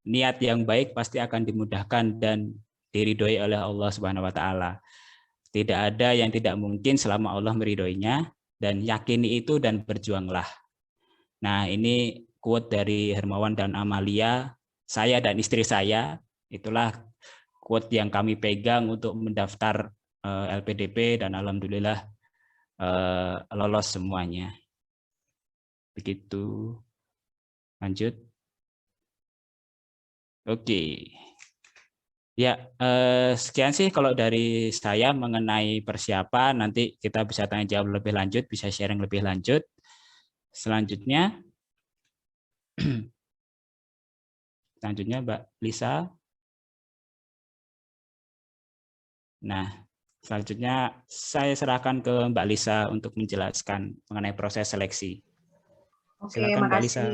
niat yang baik pasti akan dimudahkan dan diridhoi oleh Allah Subhanahu wa taala. Tidak ada yang tidak mungkin selama Allah meridhoinya, dan yakini itu dan berjuanglah. Nah, ini quote dari Hermawan dan Amalia, saya dan istri saya, itulah quote yang kami pegang untuk mendaftar LPDP, dan alhamdulillah lolos semuanya. Begitu. Lanjut. Oke. Ya, sekian sih kalau dari saya mengenai persiapan. Nanti kita bisa tanya jawab lebih lanjut, bisa sharing lebih lanjut. Selanjutnya Mbak Lisa. Nah, selanjutnya saya serahkan ke Mbak Lisa untuk menjelaskan mengenai proses seleksi. Oke, Silakan, Mbak Lisa.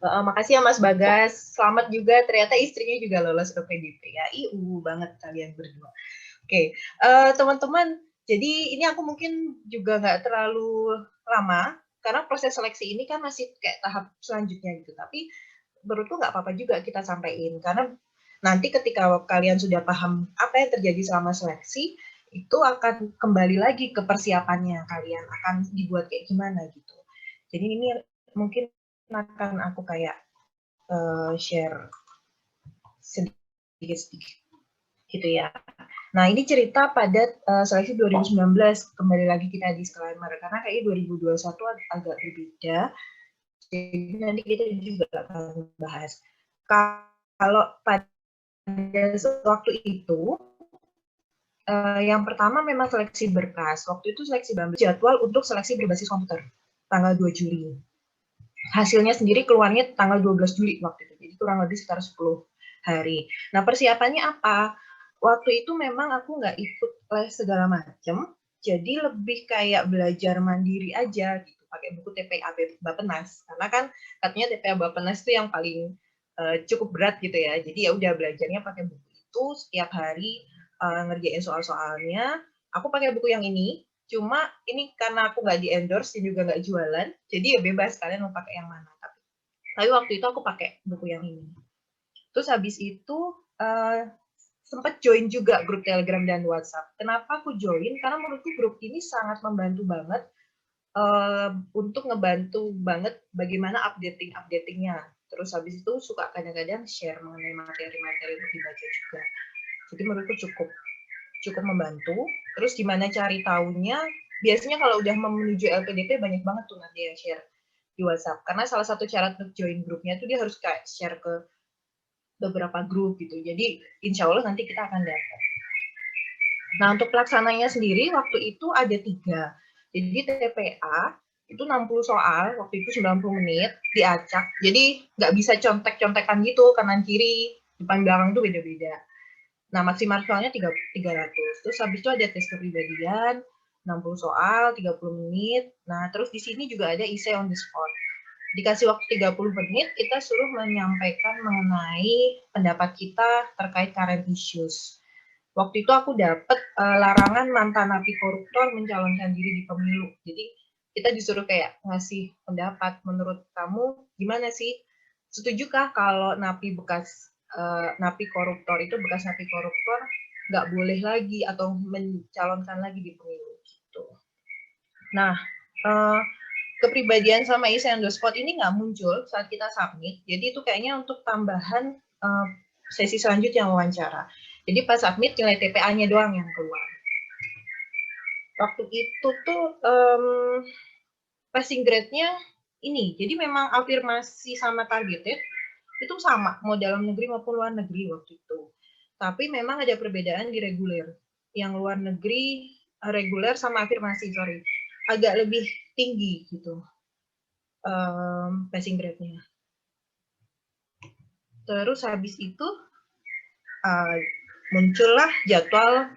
Makasih ya Mas Bagas. Selamat juga, ternyata istrinya juga lolos ke PDP ya. Banget kalian berdua. Oke, teman-teman, jadi ini aku mungkin juga nggak terlalu lama, karena proses seleksi ini kan masih kayak tahap selanjutnya gitu. Tapi menurutku nggak apa-apa juga kita sampaikan, karena nanti ketika kalian sudah paham apa yang terjadi selama seleksi, itu akan kembali lagi ke persiapannya kalian, akan dibuat kayak gimana gitu. Jadi ini mungkin akan aku kayak share sedikit-sedikit gitu ya. Nah, ini cerita pada seleksi 2019, kembali lagi kita disclaimer, karena kayaknya 2021 agak berbeda, jadi nanti kita juga akan bahas. Kalau pada waktu itu, yang pertama memang seleksi berkas. Waktu itu seleksi jadwal untuk seleksi berbasis komputer, tanggal 2 Juli. Hasilnya sendiri keluarnya tanggal 12 Juli waktu itu, jadi kurang lebih sekitar 10 hari. Nah, persiapannya apa? Waktu itu memang aku nggak ikut les segala macam, jadi lebih kayak belajar mandiri aja gitu, pakai buku TPA Bappenas, karena kan katanya TPA Bappenas itu yang paling cukup berat gitu ya, jadi ya udah belajarnya pakai buku itu setiap hari, ngerjain soal-soalnya. Aku pakai buku yang ini, cuma ini karena aku nggak di-endorse dan juga nggak jualan, jadi ya bebas kalian mau pakai yang mana. Tapi waktu itu aku pakai buku yang ini. Terus habis itu sempat join juga grup Telegram dan WhatsApp. Kenapa aku join? Karena menurutku grup ini sangat membantu banget untuk ngebantu banget bagaimana updatingnya. Terus habis itu suka kadang-kadang share mengenai materi-materi untuk dibaca juga. Jadi menurutku cukup membantu. Terus gimana cari tahunya? Biasanya kalau udah menuju LPDP banyak banget tuh nanti yang share di WhatsApp. Karena salah satu syarat untuk join grupnya tuh dia harus kayak share ke beberapa grup gitu. Jadi insya Allah nanti kita akan dapat. Nah untuk pelaksananya sendiri waktu itu ada 3. Jadi TPA itu 60 soal, waktu itu 90 menit, diacak. Jadi nggak bisa contek-contekan gitu, kanan kiri, depan belakang tuh beda-beda. Nah maksimal soalnya 300. Terus habis itu ada tes kepribadian, 60 soal, 30 menit. Nah terus di sini juga ada essay on the spot. Dikasih waktu 30 menit, kita suruh menyampaikan mengenai pendapat kita terkait current issues. Waktu itu aku dapat larangan mantan napi koruptor mencalonkan diri di pemilu. Jadi kita disuruh kayak ngasih pendapat, menurut kamu gimana sih? Setujukah kalau napi bekas napi koruptor itu bekas napi koruptor nggak boleh lagi atau mencalonkan lagi di pemilu gitu. Nah, kepribadian sama essay on the spot ini nggak muncul saat kita submit. Jadi itu kayaknya untuk tambahan sesi selanjutnya wawancara. Jadi pas submit nilai TPA-nya doang yang keluar. Waktu itu tuh passing grade-nya ini. Jadi memang afirmasi sama targeted itu sama, mau dalam negeri maupun luar negeri waktu itu. Tapi memang ada perbedaan di reguler. Yang luar negeri reguler sama afirmasi, agak lebih tinggi gitu passing grade-nya. Terus habis itu muncullah jadwal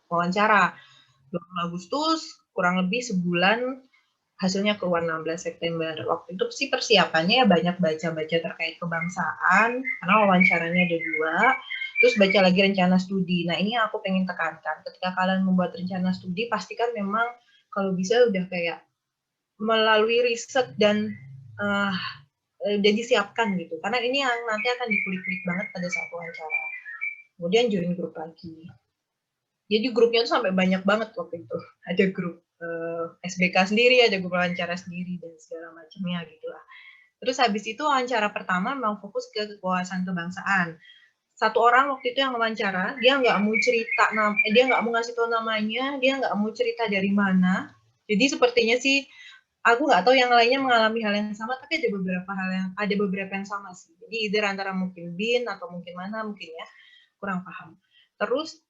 wawancara. 20 Agustus, kurang lebih sebulan, hasilnya keluar 16 September. Waktu itu sih persiapannya banyak baca-baca terkait kebangsaan, karena wawancaranya ada 2, terus baca lagi rencana studi. Nah ini aku pengen tekankan, ketika kalian membuat rencana studi, pastikan memang kalau bisa udah kayak melalui riset dan udah disiapkan gitu, karena ini yang nanti akan dikulik-kulik banget pada saat wawancara. Kemudian join grup lagi. Jadi grupnya tuh sampai banyak banget waktu itu. Ada grup SBK sendiri, ada grup wawancara sendiri, dan segala macamnya gitu lah. Terus habis itu wawancara pertama memang fokus ke kewawasan kebangsaan. Satu orang waktu itu yang wawancara, dia nggak mau cerita, dia nggak mau ngasih tahu namanya, dia nggak mau cerita dari mana. Jadi sepertinya sih, aku nggak tahu yang lainnya mengalami hal yang sama, tapi ada beberapa yang sama sih. Jadi either antara mungkin BIN atau mungkin mana, mungkin ya, kurang paham. Terus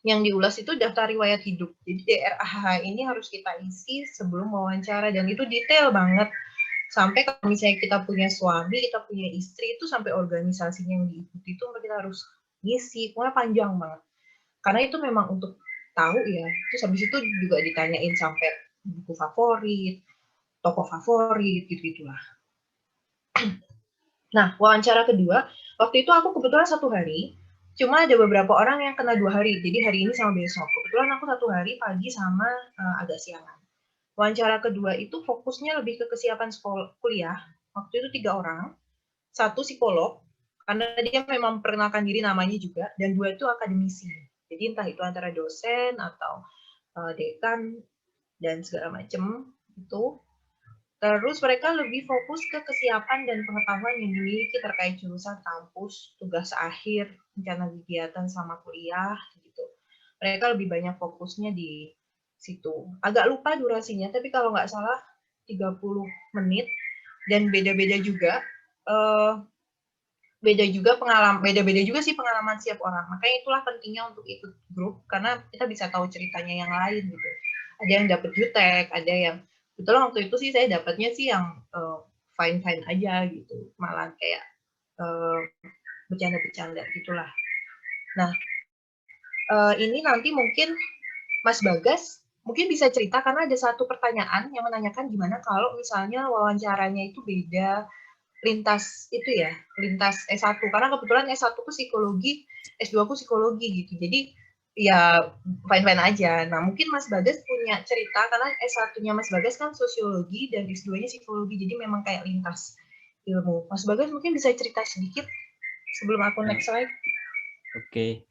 yang diulas itu daftar riwayat hidup. Jadi DRAH ini harus kita isi sebelum wawancara, dan itu detail banget. Sampai kalau misalnya kita punya suami, kita punya istri, itu sampai organisasinya yang diikuti itu kita harus ngisi, pokoknya panjang banget. Karena itu memang untuk tahu ya. Terus habis itu juga ditanyain sampai buku favorit, tokoh favorit, gitu-gitulah. Nah, wawancara kedua, waktu itu aku kebetulan 1 hari, cuma ada beberapa orang yang kena 2 hari, jadi hari ini sama besok. Kebetulan aku 1 hari pagi sama agak siangan. Wawancara kedua itu fokusnya lebih ke kesiapan kuliah. Waktu itu 3 orang, 1 psikolog, karena dia memang memperkenalkan diri namanya juga, dan 2 itu akademisi. Jadi entah itu antara dosen atau dekan dan segala macam itu. Terus mereka lebih fokus ke kesiapan dan pengetahuan yang dimiliki terkait jurusan, kampus, tugas akhir, rencana kegiatan sama kuliah, gitu. Mereka lebih banyak fokusnya di situ. Agak lupa durasinya, tapi kalau nggak salah 30 menit, dan beda-beda juga. Beda-beda juga sih pengalaman setiap orang. Makanya itulah pentingnya untuk ikut grup, karena kita bisa tahu ceritanya yang lain gitu. Ada yang dapat jutek, ada yang betul waktu itu sih saya dapatnya sih yang fine-fine aja gitu, malah kayak bercanda-bercanda gitulah. Nah, ini nanti mungkin Mas Bagas mungkin bisa cerita, karena ada satu pertanyaan yang menanyakan gimana kalau misalnya wawancaranya itu beda lintas itu ya, lintas S1, karena kebetulan S1 ku psikologi, S2 ku psikologi gitu. Jadi ya fine-fine aja. Nah, mungkin Mas Bagas punya cerita, karena S1-nya Mas Bagas kan sosiologi dan S2-nya psikologi, jadi memang kayak lintas ilmu. Mas Bagas mungkin bisa cerita sedikit sebelum aku next slide. Oke.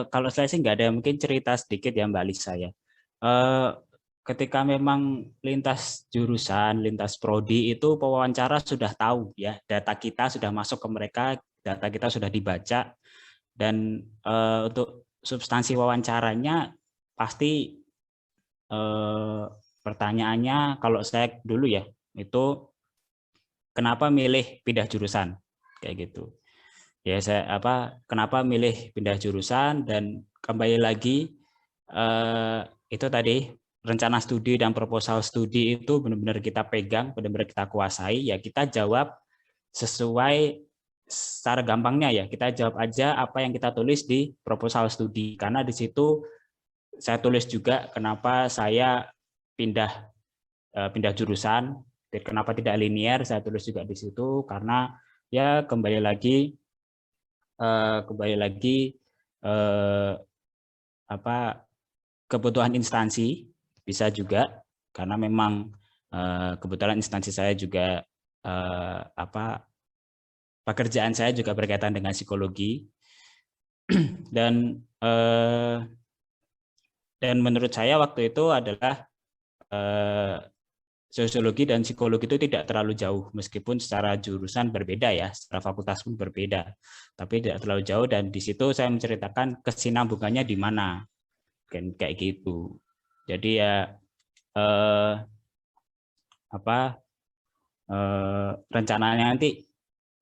Kalau saya sih nggak ada, mungkin cerita sedikit ya Mbak Lisa ya. ketika memang lintas jurusan, lintas prodi itu pewawancara sudah tahu ya, data kita sudah masuk ke mereka, data kita sudah dibaca, dan untuk substansi wawancaranya pasti pertanyaannya kalau saya dulu ya itu kenapa milih pindah jurusan kayak gitu. Ya saya kenapa milih pindah jurusan, dan kembali lagi itu tadi rencana studi dan proposal studi itu benar-benar kita pegang, benar-benar kita kuasai, ya kita jawab sesuai secara gampangnya ya, kita jawab aja apa yang kita tulis di proposal studi, karena di situ saya tulis juga kenapa saya pindah jurusan, kenapa tidak linear, saya tulis juga di situ, karena ya kembali lagi kebutuhan instansi bisa juga, karena memang kebetulan instansi saya juga pekerjaan saya juga berkaitan dengan psikologi, dan menurut saya waktu itu adalah sosiologi dan psikologi itu tidak terlalu jauh, meskipun secara jurusan berbeda ya, secara fakultas pun berbeda, tapi tidak terlalu jauh, dan di situ saya menceritakan kesinambungannya di mana, kan kayak gitu. Jadi ya rencananya nanti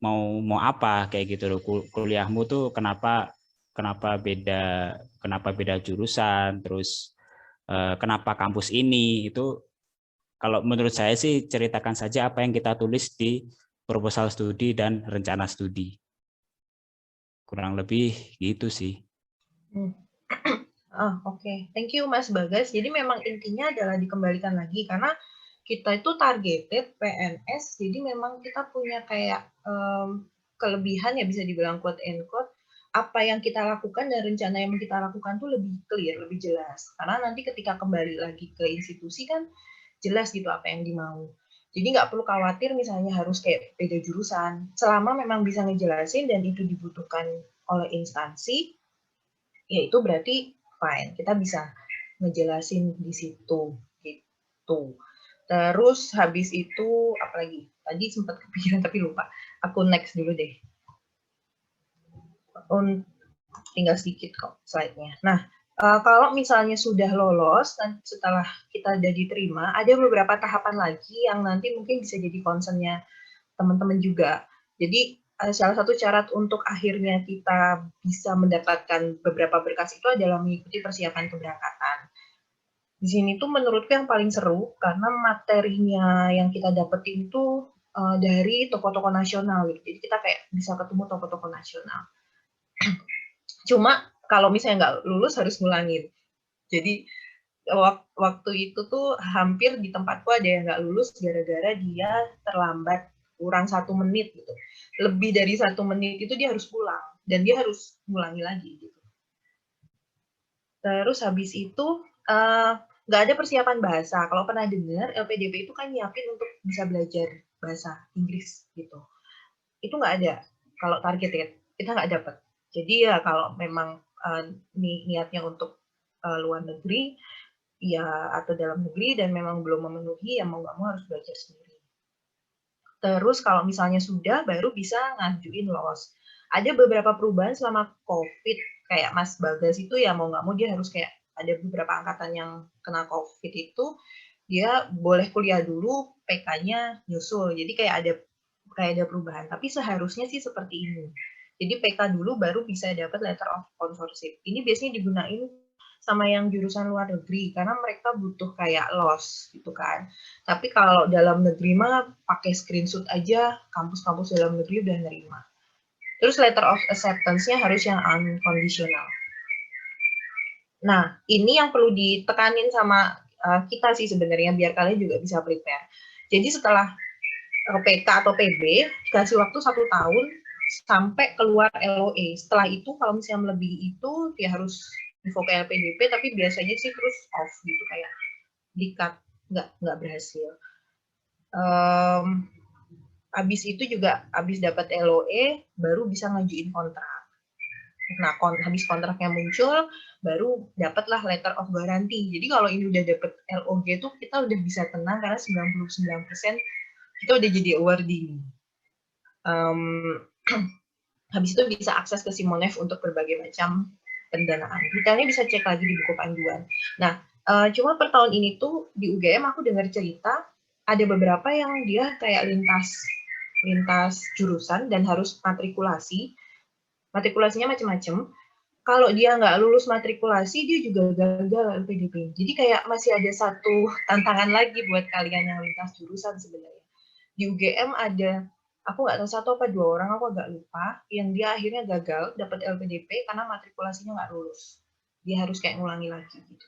mau apa kayak gitu loh, kuliahmu tuh kenapa beda jurusan, terus kenapa kampus ini, itu kalau menurut saya sih ceritakan saja apa yang kita tulis di proposal studi dan rencana studi. Kurang lebih gitu sih. Oke. Thank you Mas Bagas. Jadi memang intinya adalah dikembalikan lagi, karena kita itu targeted PNS, jadi memang kita punya kayak kelebihan ya, bisa dibilang quote and quote, apa yang kita lakukan dan rencana yang kita lakukan tuh lebih clear, lebih jelas. Karena nanti ketika kembali lagi ke institusi kan jelas gitu apa yang dimau. Jadi nggak perlu khawatir misalnya harus kayak beda jurusan. Selama memang bisa ngejelasin dan itu dibutuhkan oleh instansi, ya itu berarti fine. Kita bisa ngejelasin di situ gitu. Terus habis itu apa lagi? Tadi sempat kepikiran tapi lupa. Aku next dulu deh. Tinggal sedikit kok slide-nya. Nah, kalau misalnya sudah lolos, dan setelah kita sudah diterima, ada beberapa tahapan lagi yang nanti mungkin bisa jadi concern-nya teman-teman juga. Jadi salah satu syarat untuk akhirnya kita bisa mendapatkan beberapa berkas itu adalah mengikuti persiapan keberangkatan. Di sini tuh menurutku yang paling seru karena materinya yang kita dapetin itu dari tokoh-tokoh nasional gitu. Jadi kita kayak bisa ketemu tokoh-tokoh nasional. Cuma kalau misalnya nggak lulus harus ngulangin. Jadi waktu itu tuh hampir di tempatku ada yang nggak lulus gara-gara dia terlambat kurang 1 menit gitu. Lebih dari 1 menit itu dia harus pulang dan dia harus ngulangi lagi gitu. Terus habis itu nggak ada persiapan bahasa. Kalau pernah dengar LPDP itu kan nyiapin untuk bisa belajar bahasa Inggris gitu. Itu nggak ada. Kalau target kita nggak dapat. Jadi ya kalau memang niatnya untuk luar negeri ya atau dalam negeri dan memang belum memenuhi, ya mau nggak mau harus belajar sendiri. Terus kalau misalnya sudah, baru bisa ngajuin lolos. Ada beberapa perubahan selama COVID, kayak Mas Bagas itu ya mau nggak mau dia harus kayak ada beberapa angkatan yang kena COVID itu dia boleh kuliah dulu, PK-nya nyusul. Jadi kayak ada perubahan. Tapi seharusnya sih seperti ini. Jadi PK dulu baru bisa dapat letter of sponsorship. Ini biasanya digunain sama yang jurusan luar negeri karena mereka butuh kayak LOS gitu kan. Tapi kalau dalam negeri mah pakai screenshot aja, kampus-kampus dalam negeri udah nerima. Terus letter of acceptance-nya harus yang unconditional. Nah, ini yang perlu ditekanin sama kita sih sebenarnya biar kalian juga bisa prepare. Jadi setelah PK atau PB dikasih waktu 1 tahun sampai keluar LOE. Setelah itu kalau misalnya melebihi itu dia harus info ke LPDP, tapi biasanya sih terus off gitu kayak di-cut, nggak berhasil. Habis itu juga habis dapat LOE baru bisa ngajuin kontrak. Nah, habis kontraknya muncul, baru dapatlah letter of guarantee. Jadi kalau ini udah dapet LOG tuh kita udah bisa tenang karena 99% kita udah jadi awardee. Habis itu bisa akses ke Simonef untuk berbagai macam pendanaan. Detailnya bisa cek lagi di buku panduan. Nah, cuma per tahun ini tuh di UGM aku dengar cerita ada beberapa yang dia kayak lintas jurusan dan harus matrikulasi. Matrikulasinya macam-macam. Kalau dia nggak lulus matrikulasi, dia juga gagal LPDP. Jadi kayak masih ada satu tantangan lagi buat kalian yang lintas jurusan sebenarnya. Di UGM ada, aku nggak tahu 1 apa 2 orang, aku agak lupa, yang dia akhirnya gagal dapat LPDP karena matrikulasinya nggak lulus. Dia harus kayak ngulangi lagi gitu.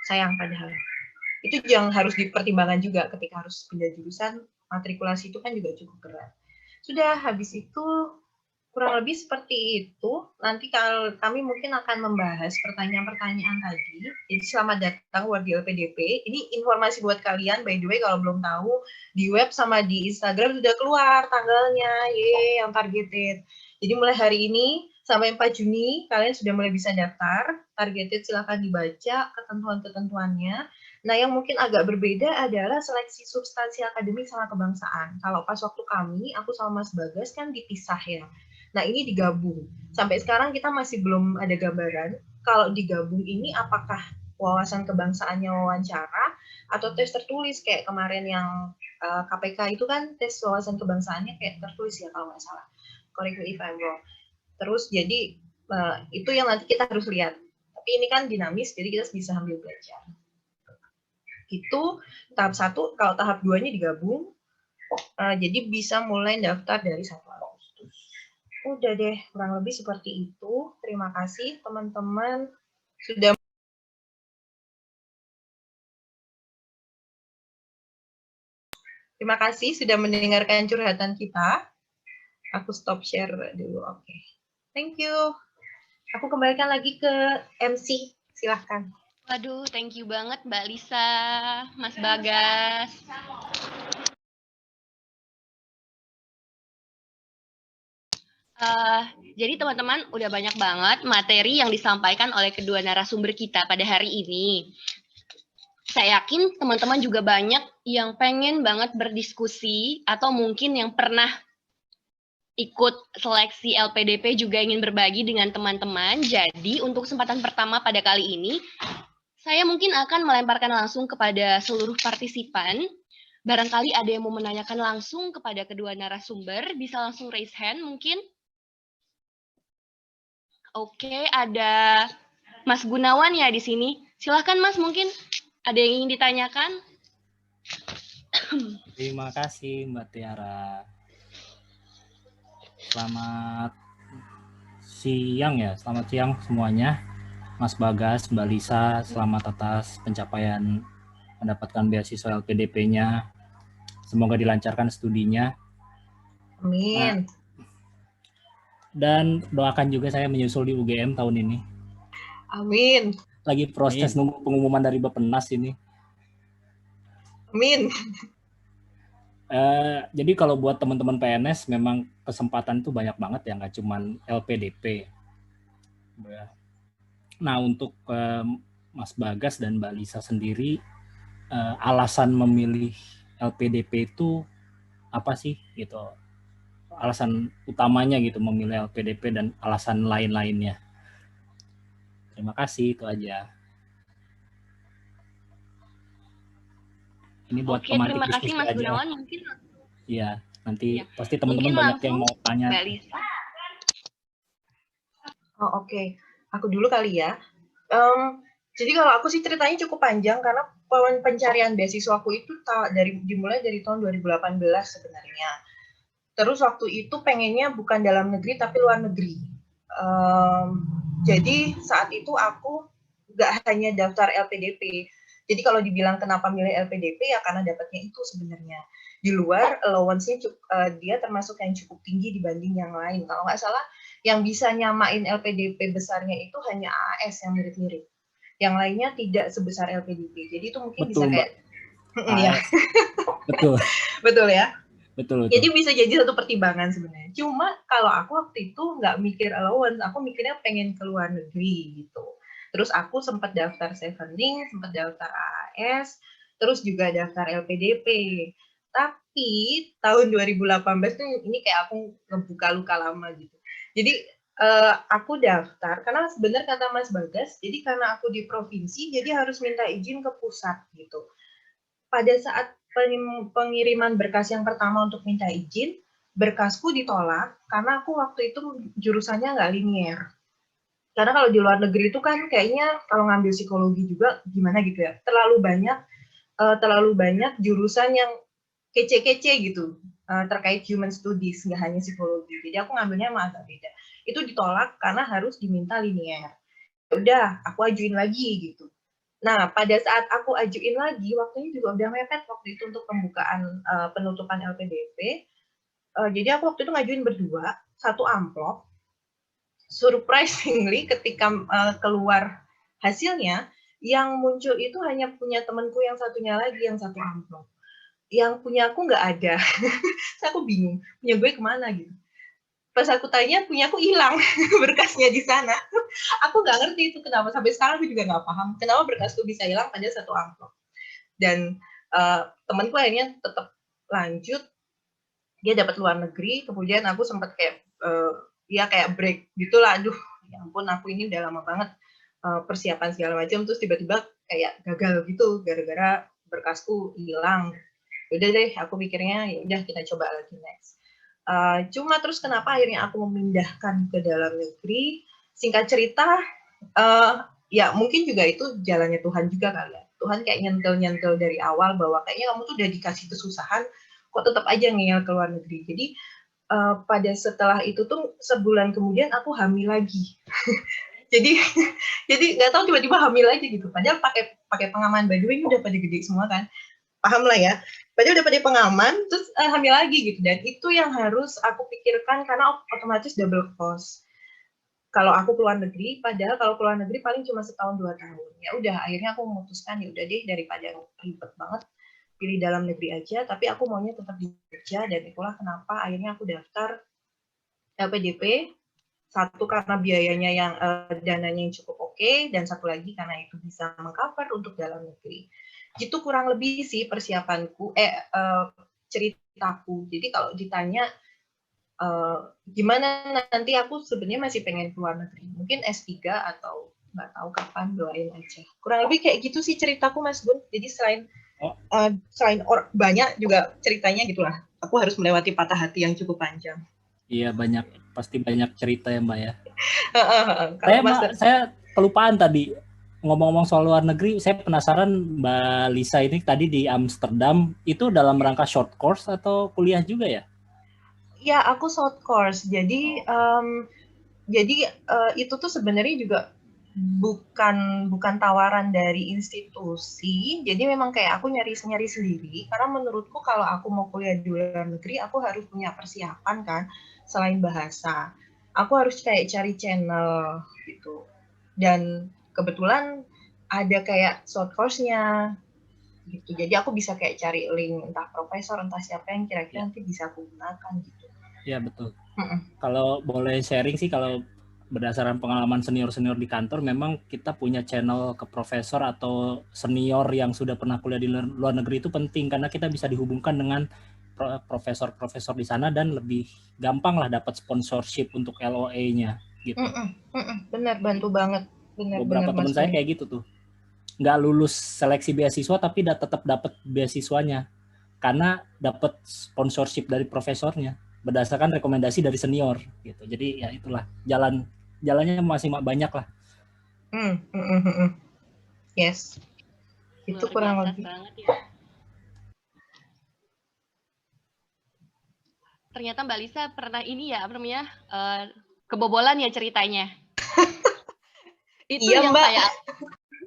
Sayang padahal. Itu yang harus dipertimbangkan juga ketika harus pindah jurusan, matrikulasi itu kan juga cukup berat. Sudah, habis itu kurang lebih seperti itu. Nanti kalau kami mungkin akan membahas pertanyaan-pertanyaan tadi. Jadi selamat datang buat di LPDP. Ini informasi buat kalian, by the way, kalau belum tahu, di web sama di Instagram sudah keluar tanggalnya, yang targeted. Jadi mulai hari ini sampai 4 Juni, kalian sudah mulai bisa daftar. Targeted silahkan dibaca ketentuan-ketentuannya. Nah, yang mungkin agak berbeda adalah seleksi substansi akademik sama kebangsaan. Kalau pas waktu kami, aku sama Mas Bagas kan dipisah ya. Nah, ini digabung. Sampai sekarang kita masih belum ada gambaran. Kalau digabung ini apakah wawasan kebangsaannya wawancara atau tes tertulis kayak kemarin yang KPK itu kan tes wawasan kebangsaannya kayak tertulis ya kalau nggak salah. Correct me if I'm wrong. Terus jadi itu yang nanti kita harus lihat. Tapi ini kan dinamis, jadi kita bisa sambil belajar. Itu tahap 1, kalau tahap 2-nya digabung, jadi bisa mulai daftar dari 1 Agustus. Udah deh, kurang lebih seperti itu. Terima kasih teman-teman sudah. Terima kasih sudah mendengarkan curhatan kita. Aku stop share dulu, oke. Thank you. Aku kembalikan lagi ke MC, silahkan. Waduh, thank you banget Mbak Lisa, Mas Bagas. Jadi teman-teman udah banyak banget materi yang disampaikan oleh kedua narasumber kita pada hari ini. Saya yakin teman-teman juga banyak yang pengen banget berdiskusi atau mungkin yang pernah ikut seleksi LPDP juga ingin berbagi dengan teman-teman. Jadi untuk kesempatan pertama pada kali ini, saya mungkin akan melemparkan langsung kepada seluruh partisipan. Barangkali ada yang mau menanyakan langsung kepada kedua narasumber, bisa langsung raise hand mungkin. Oke, ada Mas Gunawan ya di sini. Silahkan Mas, mungkin ada yang ingin ditanyakan. Terima kasih Mbak Tiara. Selamat siang ya, selamat siang semuanya. Mas Bagas, Mbak Lisa, selamat atas pencapaian mendapatkan beasiswa LPDP-nya. Semoga dilancarkan studinya. Amin. Dan doakan juga saya menyusul di UGM tahun ini. Amin. Lagi proses nunggu pengumuman dari Bappenas ini. Amin. Jadi kalau buat teman-teman PNS memang kesempatan itu banyak banget ya, nggak cuma LPDP. Nah untuk Mas Bagas dan Mbak Lisa sendiri, alasan memilih LPDP itu apa sih gitu? Alasan utamanya gitu memilih LPDP dan alasan lain-lainnya. Terima kasih, itu aja. Ini buat pemantik terima kasih Mas aja. Gunawan, mungkin. Iya, nanti Ya. pasti teman-teman banyak yang mau tanya. Mbak Lisa. Oh, oke. Aku dulu kali ya. Jadi kalau aku sih ceritanya cukup panjang karena pencarian beasiswaku itu dimulai dari tahun 2018 sebenarnya. Terus waktu itu pengennya bukan dalam negeri tapi luar negeri. Jadi saat itu aku nggak hanya daftar LPDP. Jadi kalau dibilang kenapa milih LPDP ya karena dapatnya itu sebenarnya. Di luar allowance-nya dia termasuk yang cukup tinggi dibanding yang lain. Kalau nggak salah yang bisa nyamain LPDP besarnya itu hanya AAS yang mirip-mirip. Yang lainnya tidak sebesar LPDP. Jadi itu mungkin Betul, bisa kayak ya. Betul. Betul ya. Betul. Jadi bisa jadi satu pertimbangan sebenarnya. Cuma kalau aku waktu itu nggak mikir allowance, aku mikirnya pengen ke luar negeri gitu. Terus aku sempat daftar Chevening, sempat daftar AAS, terus juga daftar LPDP. Tapi tahun 2018 tuh ini kayak aku ngebuka luka lama gitu. Jadi aku daftar karena sebenarnya kata Mas Bagas, jadi karena aku di provinsi, jadi harus minta izin ke pusat gitu. Pada saat pengiriman berkas yang pertama untuk minta izin, berkasku ditolak karena aku waktu itu jurusannya nggak linear. Karena kalau di luar negeri itu kan kayaknya kalau ngambil psikologi juga gimana gitu ya, terlalu banyak jurusan yang kece-kece gitu terkait human studies, nggak hanya psikologi. Jadi aku ngambilnya emang agak beda. Itu ditolak karena harus diminta linear. Udah, aku ajuin lagi gitu. Nah, pada saat aku ajuin lagi, waktunya juga udah mepet waktu itu untuk pembukaan penutupan LPDP. Jadi aku waktu itu ngajuin berdua, satu amplop. Surprisingly, ketika keluar hasilnya, yang muncul itu hanya punya temanku yang satunya lagi, yang satu amplop. Yang punya aku nggak ada. Terus aku bingung, punya gue kemana gitu. Pas aku tanya, punya aku hilang berkasnya di sana. Aku nggak ngerti itu kenapa, sampai sekarang aku juga nggak paham kenapa berkas itu bisa hilang pada satu amplop. Dan temanku akhirnya tetap lanjut, dia dapat luar negeri, kemudian aku sempat kayak kayak break gitulah. Aduh, ya ampun, aku ini udah lama banget persiapan segala macam, terus tiba-tiba kayak gagal gitu gara-gara berkasku hilang. Udah deh, aku pikirnya ya udah kita coba lagi next. Cuma terus kenapa akhirnya aku memindahkan ke dalam negeri? Singkat cerita, ya mungkin juga itu jalannya Tuhan juga kali ya. Tuhan kayak nyentil-nyentil dari awal bahwa kayaknya kamu tuh udah dikasih kesusahan, kok tetap aja ngeyel ke luar negeri. Jadi pada setelah itu tuh sebulan kemudian aku hamil lagi. jadi nggak tahu tiba-tiba hamil aja gitu. Padahal pakai pengaman, by the way ini udah pada gede semua kan. Paham lah ya. Padahal udah pada pengaman, terus hamil lagi gitu. Dan itu yang harus aku pikirkan karena otomatis double cost. Kalau aku keluar negeri, padahal kalau keluar negeri paling cuma setahun 2 tahun. Ya udah, akhirnya aku memutuskan ya udah deh daripada ribet banget, pilih dalam negeri aja. Tapi aku maunya tetap di Jogja dan itulah kenapa akhirnya aku daftar LPDP. Satu karena biayanya yang dananya yang cukup oke, dan satu lagi karena itu bisa mengcover untuk dalam negeri. Itu kurang lebih sih persiapanku, ceritaku. Jadi kalau ditanya gimana nanti, aku sebenarnya masih pengen keluar negeri. Mungkin S3 atau nggak tahu kapan, doain aja. Kurang lebih kayak gitu sih ceritaku, Mas Gun. Jadi selain banyak juga ceritanya gitulah. Aku harus melewati patah hati yang cukup panjang. Iya, pasti banyak cerita ya Mbak ya. Kalau saya kelupaan tadi ngomong-ngomong soal luar negeri, saya penasaran Mbak Lisa ini tadi di Amsterdam itu dalam rangka short course atau kuliah juga ya? Ya, aku short course. Jadi itu tuh sebenarnya juga bukan tawaran dari institusi. Jadi memang kayak aku nyari sendiri. Karena menurutku kalau aku mau kuliah di luar negeri, aku harus punya persiapan kan. Selain bahasa, aku harus kayak cari channel gitu. Dan kebetulan ada kayak short course-nya gitu. Jadi aku bisa kayak cari link entah profesor, entah siapa yang kira-kira nanti bisa aku gunakan gitu. Ya betul. Kalau boleh sharing sih, kalau berdasarkan pengalaman senior-senior di kantor, memang kita punya channel ke profesor atau senior yang sudah pernah kuliah di luar negeri itu penting, karena kita bisa dihubungkan dengan profesor-profesor di sana dan lebih gampang lah dapat sponsorship untuk LOA-nya gitu. Benar, bantu banget. Beberapa teman saya kayak gitu tuh, nggak lulus seleksi beasiswa tapi tetap dapat beasiswanya karena dapat sponsorship dari profesornya berdasarkan rekomendasi dari senior gitu. Jadi ya itulah jalannya masih banyak lah. Yes, itu kurang lebih. Ya. Ternyata Mbak Lisa pernah ini ya, apa namanya, kebobolan ya ceritanya. Iya, Mbak.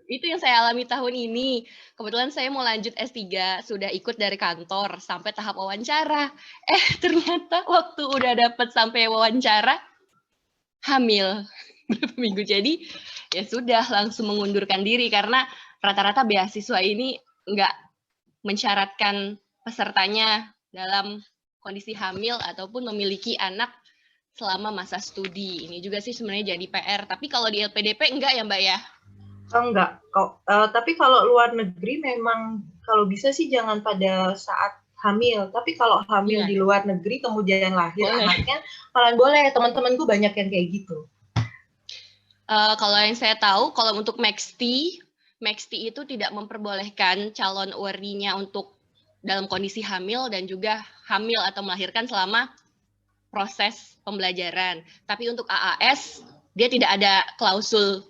Itu yang saya alami tahun ini. Kebetulan saya mau lanjut S3, sudah ikut dari kantor sampai tahap wawancara. Ternyata waktu udah dapet sampai wawancara, hamil berapa minggu. Jadi ya sudah langsung mengundurkan diri karena rata-rata beasiswa ini nggak mensyaratkan pesertanya dalam kondisi hamil ataupun memiliki anak selama masa studi. Ini juga sih sebenarnya jadi PR. Tapi kalau di LPDP enggak ya Mbak ya? Oh, enggak kok. Tapi kalau luar negeri memang kalau bisa sih jangan pada saat hamil. Tapi kalau hamil Iya. di luar negeri kemudian lahir Boleh. anaknya, malah boleh. Teman-temanku banyak yang kayak gitu. Kalau yang saya tahu, kalau untuk Maxti itu tidak memperbolehkan calon wardinya untuk dalam kondisi hamil dan juga hamil atau melahirkan selama proses pembelajaran. Tapi untuk AAS, dia tidak ada klausul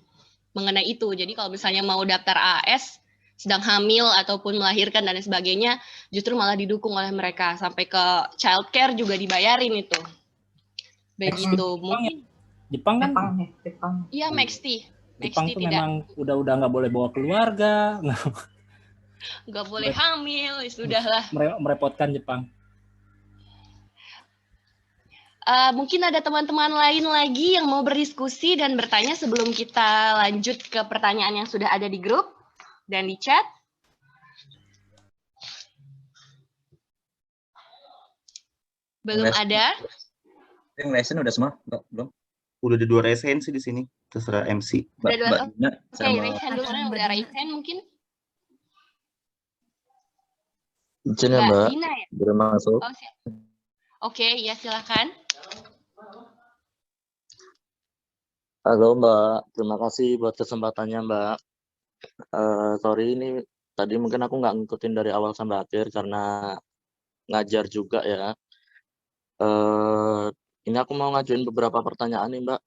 mengenai itu. Jadi kalau misalnya mau daftar AAS, sedang hamil ataupun melahirkan dan lain sebagainya, justru malah didukung oleh mereka. Sampai ke childcare juga dibayarin itu. Begitu. Mungkin Jepang kan, Jepang. iya, Maxti. Jepang Maxti tuh tidak. memang udah nggak boleh bawa keluarga, Nggak boleh hamil, sudahlah. merepotkan Jepang. Mungkin ada teman-teman lain lagi yang mau berdiskusi dan bertanya sebelum kita lanjut ke pertanyaan yang sudah ada di grup dan di chat. Belum ada? Yang lesson udah semua, Mbak? Belum? Udah ada 2 resensi di sini, terserah MC. Mbak, Udah Mbak Dina Oke, sama raise hand dulu. Udah raise hand mungkin. izin ya, Mbak Mbak. Dina ya? Boleh masuk. Oh, siap. Oke, ya silakan. Halo, Mbak. Terima kasih buat kesempatannya, Mbak. Sorry, ini tadi mungkin aku nggak ngikutin dari awal sampai akhir karena ngajar juga ya. Ini aku mau ngajuin beberapa pertanyaan nih, Mbak,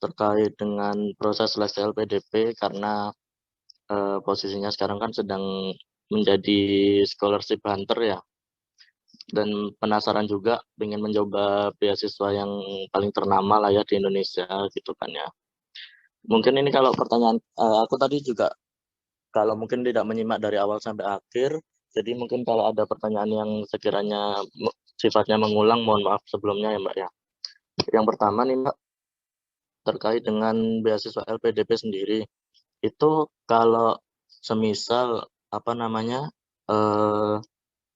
terkait dengan proses seleksi LPDP karena posisinya sekarang kan sedang menjadi scholarship hunter ya. Dan penasaran juga pengen mencoba beasiswa yang paling ternama lah ya di Indonesia gitu kan ya. Mungkin ini kalau pertanyaan aku tadi juga kalau mungkin tidak menyimak dari awal sampai akhir, jadi mungkin kalau ada pertanyaan yang sekiranya sifatnya mengulang, mohon maaf sebelumnya ya Mbak ya. Yang pertama nih Mbak, terkait dengan beasiswa LPDP sendiri, itu kalau semisal apa namanya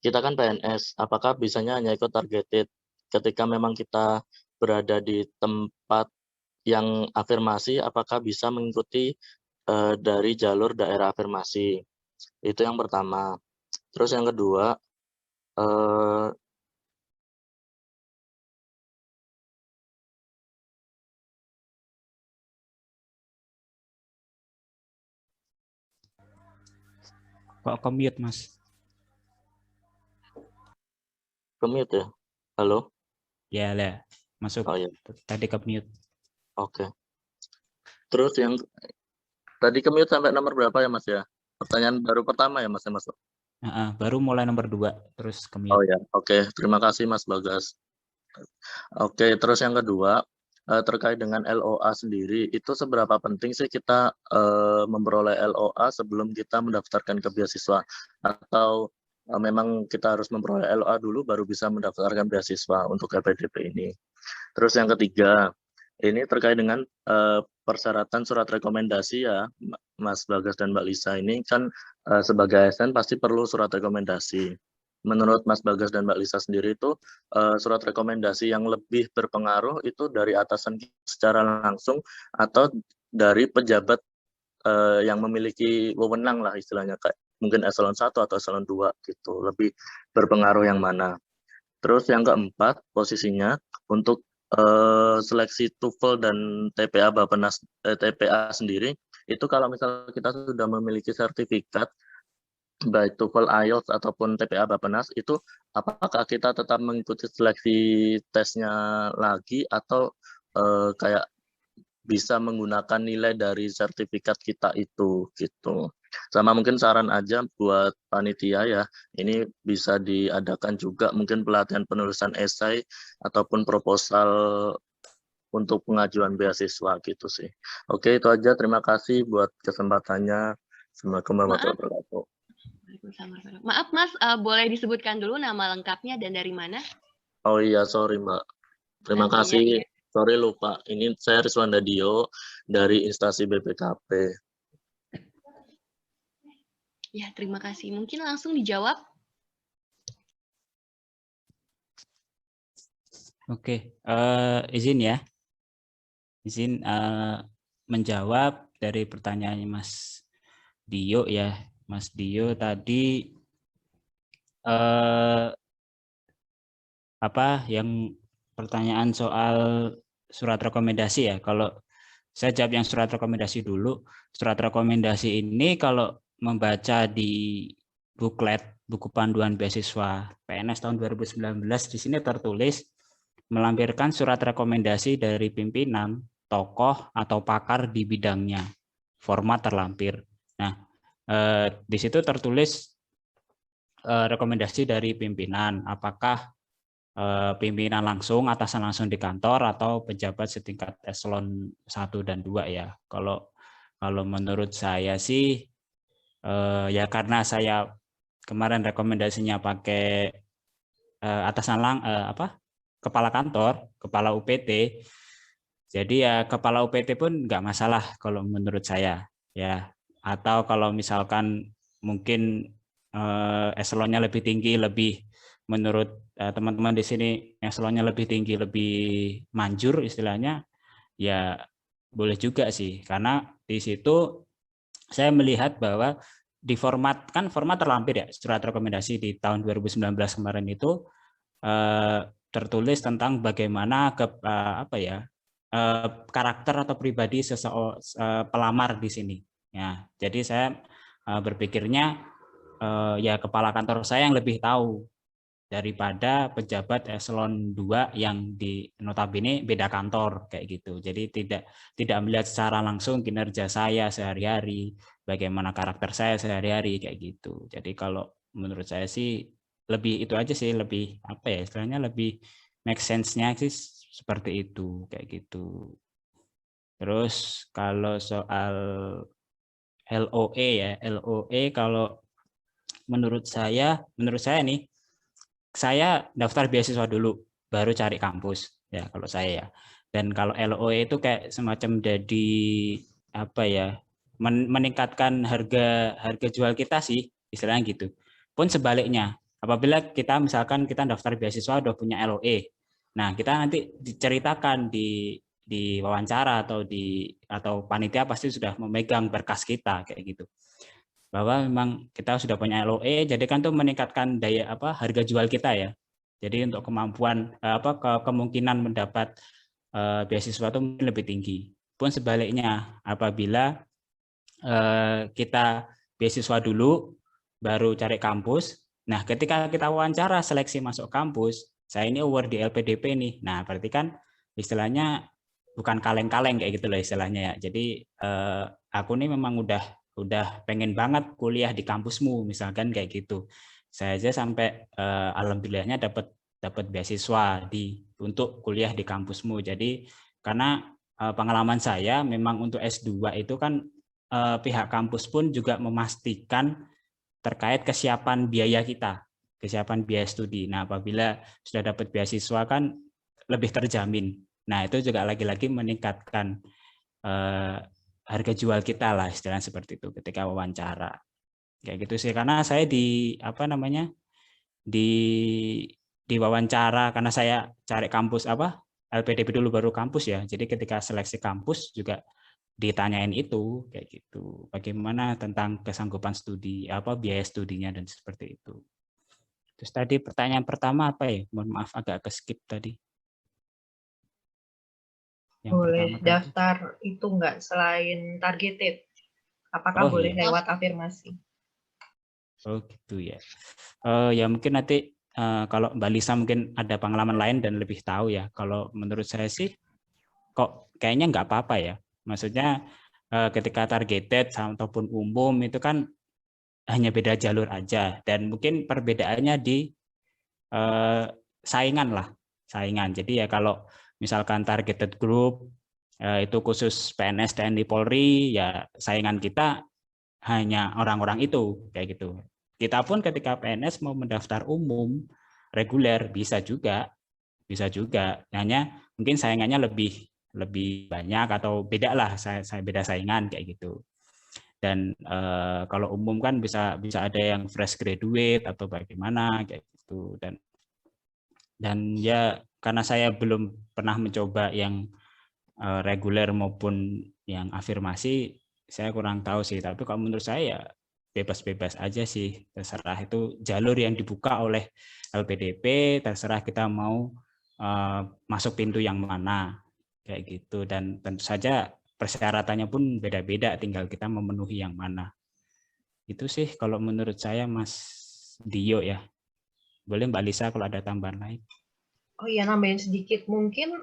kita kan PNS, apakah bisanya hanya ikut targeted ketika memang kita berada di tempat yang afirmasi, apakah bisa mengikuti dari jalur daerah afirmasi? Itu yang pertama. Terus yang kedua, Kok ke-mute, Mas? ke-mute ya? Halo? Ya, lah. Masuk. Oh ya, Tadi ke-mute. oke. Terus yang tadi ke-mute sampai nomor berapa ya Mas ya? Pertanyaan baru pertama ya Mas ya masuk? Baru mulai nomor 2, terus ke-mute. Oh ya, oke. Terima kasih Mas Bagas. Oke, terus yang kedua, terkait dengan LOA sendiri, itu seberapa penting sih kita memperoleh LOA sebelum kita mendaftarkan ke beasiswa? Atau memang kita harus memperoleh LOA dulu baru bisa mendaftarkan beasiswa untuk LPDP ini? Terus yang ketiga, ini terkait dengan persyaratan surat rekomendasi ya, Mas Bagas dan Mbak Lisa ini kan sebagai ASN pasti perlu surat rekomendasi. Menurut Mas Bagas dan Mbak Lisa sendiri itu surat rekomendasi yang lebih berpengaruh itu dari atasan secara langsung atau dari pejabat yang memiliki wewenang lah istilahnya kayak mungkin eselon 1 atau eselon 2 gitu, lebih berpengaruh yang mana. Terus yang keempat posisinya untuk seleksi TOEFL dan TPA Bappenas TPA sendiri itu kalau misalnya kita sudah memiliki sertifikat baik TOEFL, IELTS ataupun TPA Bappenas itu apakah kita tetap mengikuti seleksi tesnya lagi atau kayak bisa menggunakan nilai dari sertifikat kita itu gitu. Sama mungkin saran aja buat panitia ya, ini bisa diadakan juga mungkin pelatihan penulisan esai ataupun proposal untuk pengajuan beasiswa gitu sih. Oke, itu aja. Terima kasih buat kesempatannya. Assalamualaikum warahmatullahi wabarakatuh. Maaf Mas, boleh disebutkan dulu nama lengkapnya dan dari mana? Oh iya, sorry Mbak. Terima Oh, kasih. iya. Sorry lupa. Ini saya Rizwanda Dio dari instansi BPKP. Ya, terima kasih. Mungkin langsung dijawab. Oke, izin ya. Izin menjawab dari pertanyaannya Mas Dio ya. Mas Dio tadi apa yang pertanyaan soal surat rekomendasi ya. Kalau saya jawab yang surat rekomendasi dulu. Surat rekomendasi ini kalau membaca di buklet buku panduan beasiswa PNS tahun 2019 di sini tertulis melampirkan surat rekomendasi dari pimpinan, tokoh atau pakar di bidangnya. Format terlampir. Nah, di situ tertulis rekomendasi dari pimpinan, apakah pimpinan langsung, atasan langsung di kantor, atau pejabat setingkat eselon 1 dan 2 ya. Kalau menurut saya sih ya karena saya kemarin rekomendasinya pakai atasan kepala kantor, kepala UPT. Jadi ya kepala UPT pun nggak masalah kalau menurut saya ya. Atau kalau misalkan mungkin eselonnya lebih tinggi, lebih menurut teman-teman di sini eselonnya lebih tinggi, lebih manjur istilahnya, ya boleh juga sih. Karena di situ saya melihat bahwa di format terlampir ya, surat rekomendasi di tahun 2019 kemarin itu tertulis tentang bagaimana karakter atau pribadi pelamar di sini. Ya, jadi saya berpikirnya ya kepala kantor saya yang lebih tahu daripada pejabat eselon 2 yang di notabene beda kantor kayak gitu. Jadi tidak melihat secara langsung kinerja saya sehari-hari, bagaimana karakter saya sehari-hari kayak gitu. Jadi kalau menurut saya sih lebih itu aja sih, lebih apa ya istilahnya, lebih make sense-nya sih seperti itu kayak gitu. Terus kalau soal LOE ya, LOE kalau menurut saya nih, saya daftar beasiswa dulu, baru cari kampus ya kalau saya ya. Dan kalau LOE itu kayak semacam jadi apa ya, meningkatkan harga jual kita sih istilahnya gitu. Pun sebaliknya, apabila kita misalkan kita daftar beasiswa udah punya LOE, nah kita nanti diceritakan di wawancara atau panitia pasti sudah memegang berkas kita kayak gitu, bahwa memang kita sudah punya LOE, jadi kan itu meningkatkan harga jual kita ya. Jadi untuk kemampuan kemungkinan mendapat beasiswa itu lebih tinggi. Pun sebaliknya, apabila kita beasiswa dulu baru cari kampus, nah ketika kita wawancara seleksi masuk kampus, saya ini award di LPDP nih. Nah, berarti kan istilahnya bukan kaleng-kaleng kayak gitu loh istilahnya ya. Jadi aku nih memang udah pengen banget kuliah di kampusmu misalkan kayak gitu. Saya aja sampai alhamdulillahnya dapat beasiswa untuk kuliah di kampusmu. Jadi karena pengalaman saya memang untuk S2 itu kan pihak kampus pun juga memastikan terkait kesiapan biaya kita, kesiapan biaya studi. Nah, apabila sudah dapat beasiswa kan lebih terjamin. Nah, itu juga lagi-lagi meningkatkan harga jual kita lah istilahnya seperti itu ketika wawancara kayak gitu sih. Karena saya di wawancara karena saya cari kampus LPDP dulu baru kampus ya, jadi ketika seleksi kampus juga ditanyain itu kayak gitu, bagaimana tentang kesanggupan studi biaya studinya dan seperti itu. Terus tadi pertanyaan pertama apa ya, mohon maaf agak keskip tadi. Yang boleh daftar tadi, itu enggak selain targeted? Apakah boleh lewat afirmasi? Oh gitu ya. Ya mungkin nanti kalau Mbak Lisa mungkin ada pengalaman lain dan lebih tahu ya. Kalau menurut saya sih kok kayaknya nggak apa-apa ya. Maksudnya ketika targeted ataupun umum itu kan hanya beda jalur aja. Dan mungkin perbedaannya di saingan. Jadi ya kalau misalkan targeted group itu khusus PNS, TNI, Polri, ya saingan kita hanya orang-orang itu kayak gitu. Kita pun ketika PNS mau mendaftar umum reguler bisa juga. Hanya mungkin saingannya lebih banyak atau beda lah, saya beda saingan kayak gitu. Dan kalau umum kan bisa ada yang fresh graduate atau bagaimana kayak gitu. Dan ya karena saya belum pernah mencoba yang reguler maupun yang afirmasi, saya kurang tahu sih. Tapi kalau menurut saya bebas-bebas aja sih, terserah, itu jalur yang dibuka oleh LPDP, terserah kita mau masuk pintu yang mana, kayak gitu. Dan tentu saja persyaratannya pun beda-beda, tinggal kita memenuhi yang mana. Itu sih kalau menurut saya, Mas Dio ya. Boleh Mbak Lisa kalau ada tambahan lain. Oh iya, nambahin sedikit. Mungkin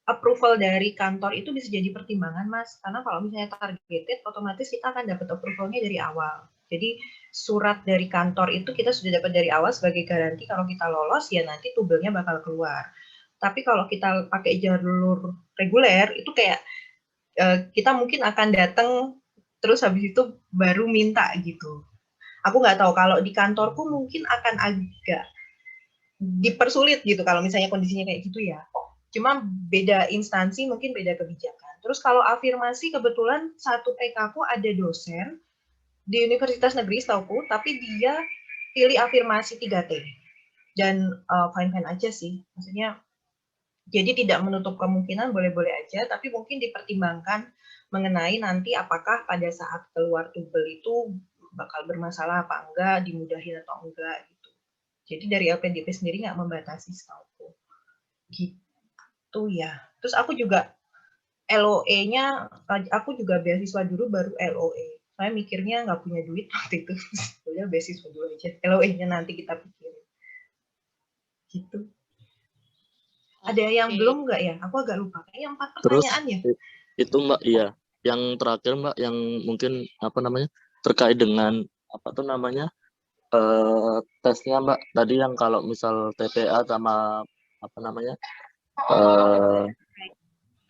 approval dari kantor itu bisa jadi pertimbangan, Mas. Karena kalau misalnya targeted, otomatis kita akan dapat approval-nya dari awal. Jadi surat dari kantor itu kita sudah dapat dari awal sebagai garansi kalau kita lolos, ya nanti tubelnya bakal keluar. Tapi kalau kita pakai jalur reguler, itu kayak kita mungkin akan datang, terus habis itu baru minta gitu. Aku nggak tahu, kalau di kantorku mungkin akan agak dipersulit gitu kalau misalnya kondisinya kayak gitu ya. Cuma beda instansi, mungkin beda kebijakan. Terus kalau afirmasi, kebetulan satu PK ku ada dosen di Universitas Negeri setauku, tapi dia pilih afirmasi 3T. Dan fine-fine aja sih. Maksudnya, jadi tidak menutup kemungkinan, boleh-boleh aja, tapi mungkin dipertimbangkan mengenai nanti apakah pada saat keluar tubel itu bakal bermasalah apa enggak, dimudahin atau enggak gitu. Jadi dari LPDP sendiri nggak membatasi setauku. Gitu. Tuh ya. Terus aku juga LOE-nya, aku juga beasiswa dulu baru LOE. Saya mikirnya nggak punya duit waktu itu. Udah beasiswa dulu aja. LOE-nya nanti kita pikirin. Gitu. Ada yang belum nggak ya? Aku agak lupa. Kayaknya 4 pertanyaan ya. Itu Mbak, iya. Yang terakhir Mbak, yang mungkin terkait dengan tesnya Mbak. Tadi yang kalau misal TPA sama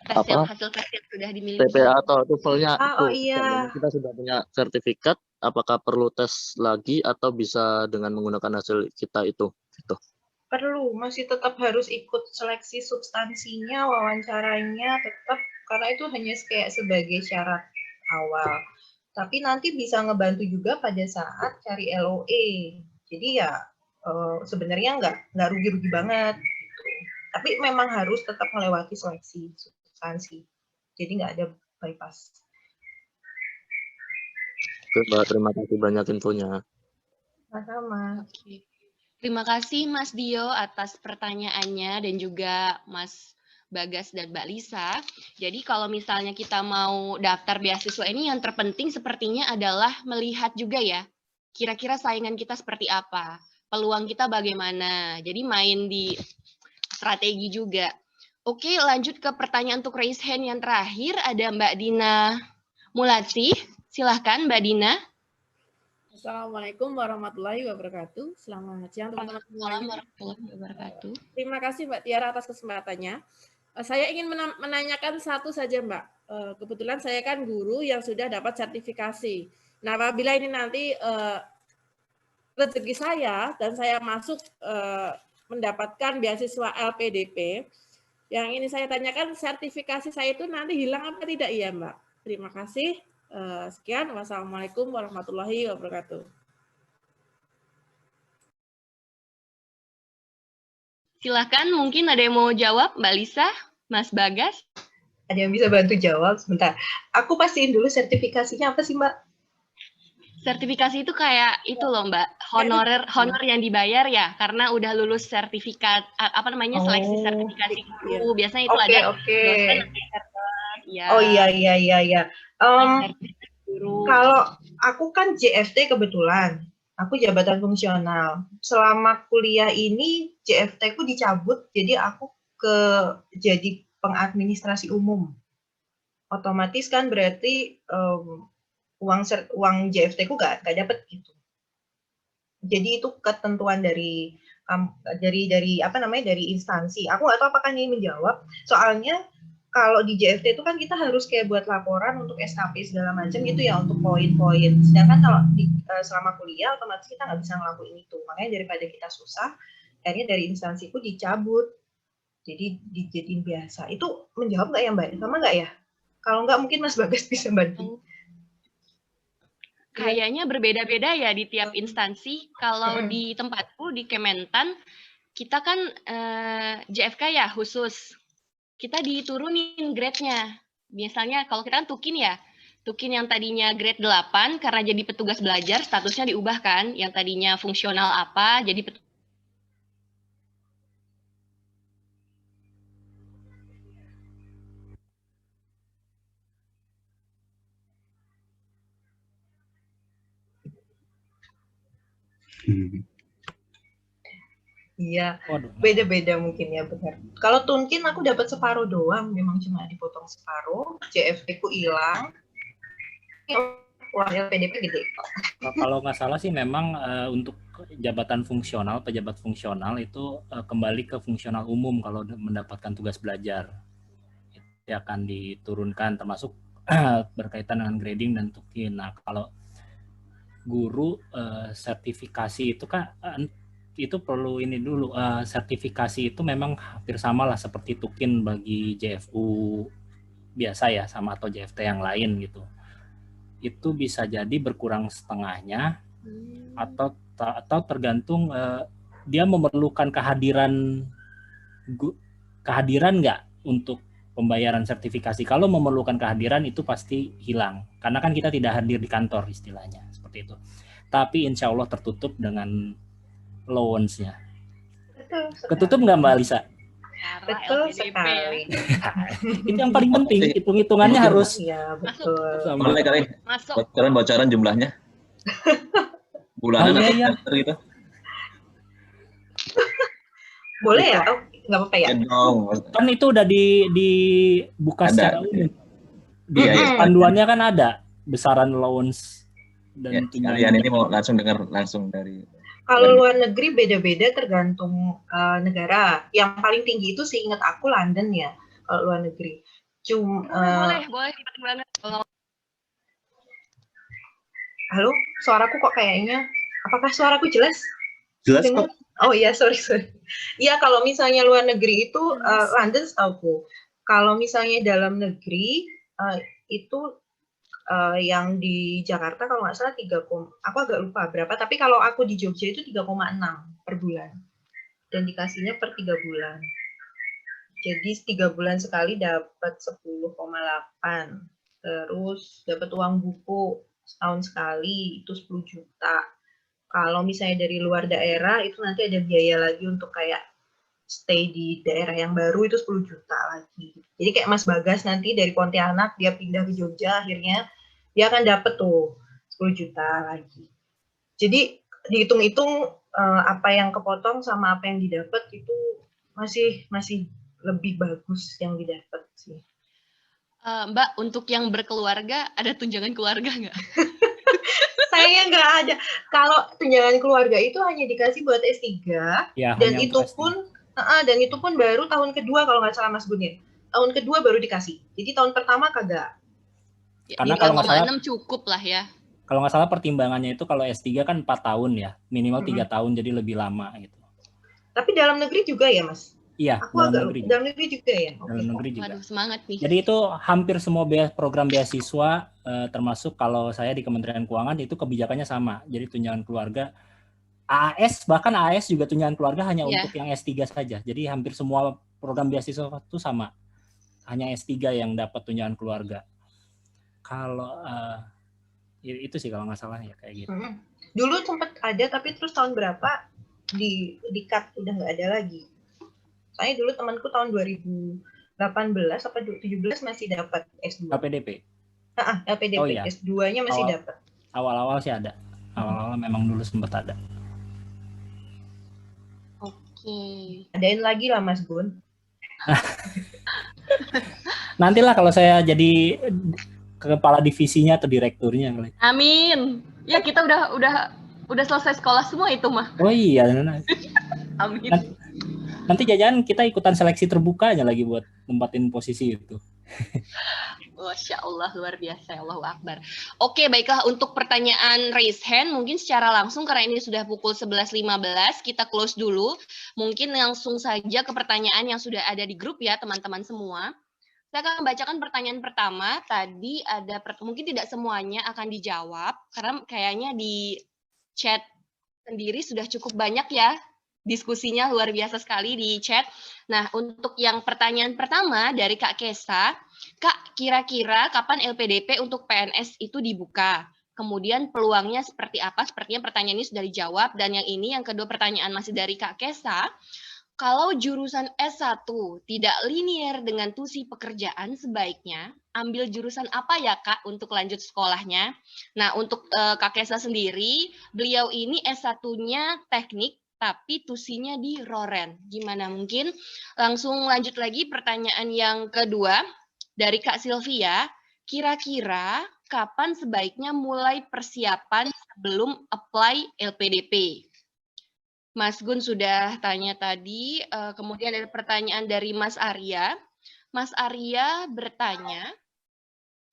hasil tes yang sudah dimiliki. TPA atau TOEFL-nya iya. kita sudah punya sertifikat, apakah perlu tes lagi atau bisa dengan menggunakan hasil kita itu? Gitu. Perlu, masih tetap harus ikut seleksi substansinya, wawancaranya tetap, karena itu hanya kayak sebagai syarat awal. Tapi nanti bisa ngebantu juga pada saat cari LOE. Jadi ya sebenarnya nggak rugi-rugi banget. Gitu. Tapi memang harus tetap melewati seleksi substansi. Jadi nggak ada bypass. Oke, Mbak, terima kasih banyak infonya. Sama-sama. Oke. Terima kasih Mas Dio atas pertanyaannya dan juga Mas Bagas dan Mbak Lisa. Jadi kalau misalnya kita mau daftar beasiswa ini, yang terpenting sepertinya adalah melihat juga ya, kira-kira saingan kita seperti apa, peluang kita bagaimana. Jadi main di strategi juga. Oke, lanjut ke pertanyaan untuk raise hand yang terakhir. Ada Mbak Dina Mulati. Silahkan Mbak Dina. Assalamualaikum warahmatullahi wabarakatuh. Selamat siang teman-teman. Warahmatullahi wabarakatuh. Terima kasih Mbak Tiara atas kesempatannya. Saya ingin menanyakan satu saja Mbak. Kebetulan saya kan guru yang sudah dapat sertifikasi. Nah, apabila ini nanti rezeki saya dan saya masuk mendapatkan beasiswa LPDP, yang ini saya tanyakan, sertifikasi saya itu nanti hilang apa tidak ya Mbak? Terima kasih. Sekian, wassalamualaikum warahmatullahi wabarakatuh. Silakan, mungkin ada yang mau jawab, Mbak Lisa, Mas Bagas. Ada yang bisa bantu jawab? Sebentar. Aku pastiin dulu sertifikasinya apa sih, Mbak? Sertifikasi itu kayak itu loh, Mbak, honor yang dibayar ya, karena udah lulus sertifikat seleksi sertifikasi guru. Biasanya itu ada dosen, ya. Oh iya. Kalau aku kan JFT kebetulan, aku jabatan fungsional. Selama kuliah ini JFT ku dicabut, jadi aku jadi pengadministrasi umum. Otomatis kan berarti uang JFT ku nggak dapat gitu. Jadi itu ketentuan dari instansi. Aku nggak tahu apakah ini menjawab. Soalnya kalau di JFT itu kan kita harus kayak buat laporan untuk SKP segala macam gitu ya, untuk poin-poin. Sedangkan kalau selama kuliah otomatis kita nggak bisa ngelakuin itu. Makanya daripada kita susah, akhirnya dari instansiku dicabut. Jadi dijadiin biasa. Itu menjawab nggak ya Mbak? Sama nggak ya? Kalau nggak mungkin Mas Bagas bisa bantu. Kayaknya berbeda-beda ya di tiap instansi. Kalau di tempatku di Kementan kita kan JFK ya khusus. Kita diturunin grade-nya. Biasanya kalau kita kan Tukin ya. Tukin yang tadinya grade 8 karena jadi petugas belajar statusnya diubah kan. Yang tadinya fungsional apa jadi Iya, Waduh. beda-beda mungkin ya, benar. Kalau Tunkin aku dapat separuh doang, memang cuma dipotong separuh, JFP ku hilang. Wah, LPDP gede. Kalau nggak salah sih memang untuk jabatan fungsional, pejabat fungsional itu kembali ke fungsional umum kalau mendapatkan tugas belajar. Itu akan diturunkan termasuk berkaitan dengan grading dan tukin. Nah, kalau guru sertifikasi itu kan itu perlu ini dulu, sertifikasi itu memang hampir sama lah seperti tukin bagi JFU biasa ya, sama atau JFT yang lain gitu. Itu bisa jadi berkurang setengahnya atau tergantung dia memerlukan kehadiran nggak untuk pembayaran sertifikasi. Kalau memerlukan kehadiran itu pasti hilang karena kan kita tidak hadir di kantor istilahnya seperti itu. Tapi insya Allah tertutup dengan allowance-nya. Ketutup nggak Mbak Lisa? Betul sekali. Itu yang paling penting, hitung-hitungannya harus. Iya, betul. Boleh kali bocoran jumlahnya. Bulanan iya. gitu. Boleh ya? Oh, nggak apa-apa ya? Kan itu udah dibuka secara umum. Di panduannya kan ada besaran allowance dan kalian ini mau langsung dengar langsung dari. Kalau luar negeri beda-beda tergantung negara. Yang paling tinggi itu seingat aku London ya. Kalau luar negeri. boleh banget. Halo, suaraku kok kayaknya. Apakah suaraku jelas? Jelas kok. Oh iya, sorry. Iya, kalau misalnya luar negeri itu London setauku. Kalau misalnya dalam negeri itu yang di Jakarta kalau nggak salah 3, aku agak lupa berapa, tapi kalau aku di Jogja itu 3,6 per bulan. Dan dikasihnya per 3 bulan. Jadi 3 bulan sekali dapat 10,8. Terus dapat uang buku setahun sekali itu 10 juta. Kalau misalnya dari luar daerah itu nanti ada biaya lagi untuk kayak stay di daerah yang baru itu 10 juta lagi. Jadi kayak Mas Bagas nanti dari Pontianak dia pindah ke Jogja akhirnya dia akan dapat tuh 10 juta lagi. Jadi dihitung-hitung apa yang kepotong sama apa yang didapat itu masih lebih bagus yang didapat sih. Mbak, untuk yang berkeluarga ada tunjangan keluarga nggak? Saya nggak ada. Kalau tunjangan keluarga itu hanya dikasih buat S3 ya, dan itu pun baru tahun kedua kalau nggak salah Mas Gun ya. Tahun kedua baru dikasih. Jadi tahun pertama kagak. Karena kalau nggak salah 6 cukup lah ya. Kalau nggak salah pertimbangannya itu kalau S3 kan 4 tahun ya, minimal 3 tahun jadi lebih lama gitu. Tapi dalam negeri juga ya Mas? Iya, dalam negeri juga ya. Dalam negeri juga. Waduh, semangat nih. Jadi itu hampir semua program beasiswa termasuk kalau saya di Kementerian Keuangan itu kebijakannya sama. Jadi tunjangan keluarga AAS, bahkan AAS juga tunjangan keluarga hanya untuk yang S3 saja. Jadi hampir semua program beasiswa itu sama. Hanya S3 yang dapat tunjangan keluarga. Kalau itu sih kalau nggak salah ya kayak gitu. Dulu sempat ada tapi terus tahun berapa di-cut udah nggak ada lagi. Saya dulu temanku tahun 2018 atau 2017 masih dapat S2. LPDP. LPDP. Oh, iya. S2-nya masih dapat. Awal-awal sih ada. Awal-awal memang dulu sempat ada. Oke. Adain lagi lah Mas Gun. Nantilah kalau saya jadi kepala divisinya atau direkturnya. Amin. Ya kita udah selesai sekolah semua itu mah. Oh iya. Amin. Nanti jajan kita ikutan seleksi terbukanya lagi buat nempatin posisi itu. Masya Allah, luar biasa. Allahu Akbar. Oke, baiklah untuk pertanyaan raise hand, mungkin secara langsung karena ini sudah pukul 11.15, kita close dulu. Mungkin langsung saja ke pertanyaan yang sudah ada di grup ya, teman-teman semua. Saya akan membacakan pertanyaan pertama. Tadi ada, mungkin tidak semuanya akan dijawab, karena kayaknya di chat sendiri sudah cukup banyak ya diskusinya luar biasa sekali di chat. Nah, untuk yang pertanyaan pertama dari Kak Kesa, Kak, kira-kira kapan LPDP untuk PNS itu dibuka? Kemudian peluangnya seperti apa? Sepertinya pertanyaan ini sudah dijawab. Dan yang ini, yang kedua pertanyaan masih dari Kak Kesa, kalau jurusan S1 tidak linear dengan tusi pekerjaan, sebaiknya ambil jurusan apa ya Kak untuk lanjut sekolahnya? Nah, untuk Kak Kesa sendiri, beliau ini S1-nya teknik, tapi tusinya di Roren. Gimana mungkin? Langsung lanjut lagi pertanyaan yang kedua dari Kak Sylvia. Kira-kira kapan sebaiknya mulai persiapan sebelum apply LPDP? Mas Gun sudah tanya tadi, kemudian ada pertanyaan dari Mas Arya. Mas Arya bertanya,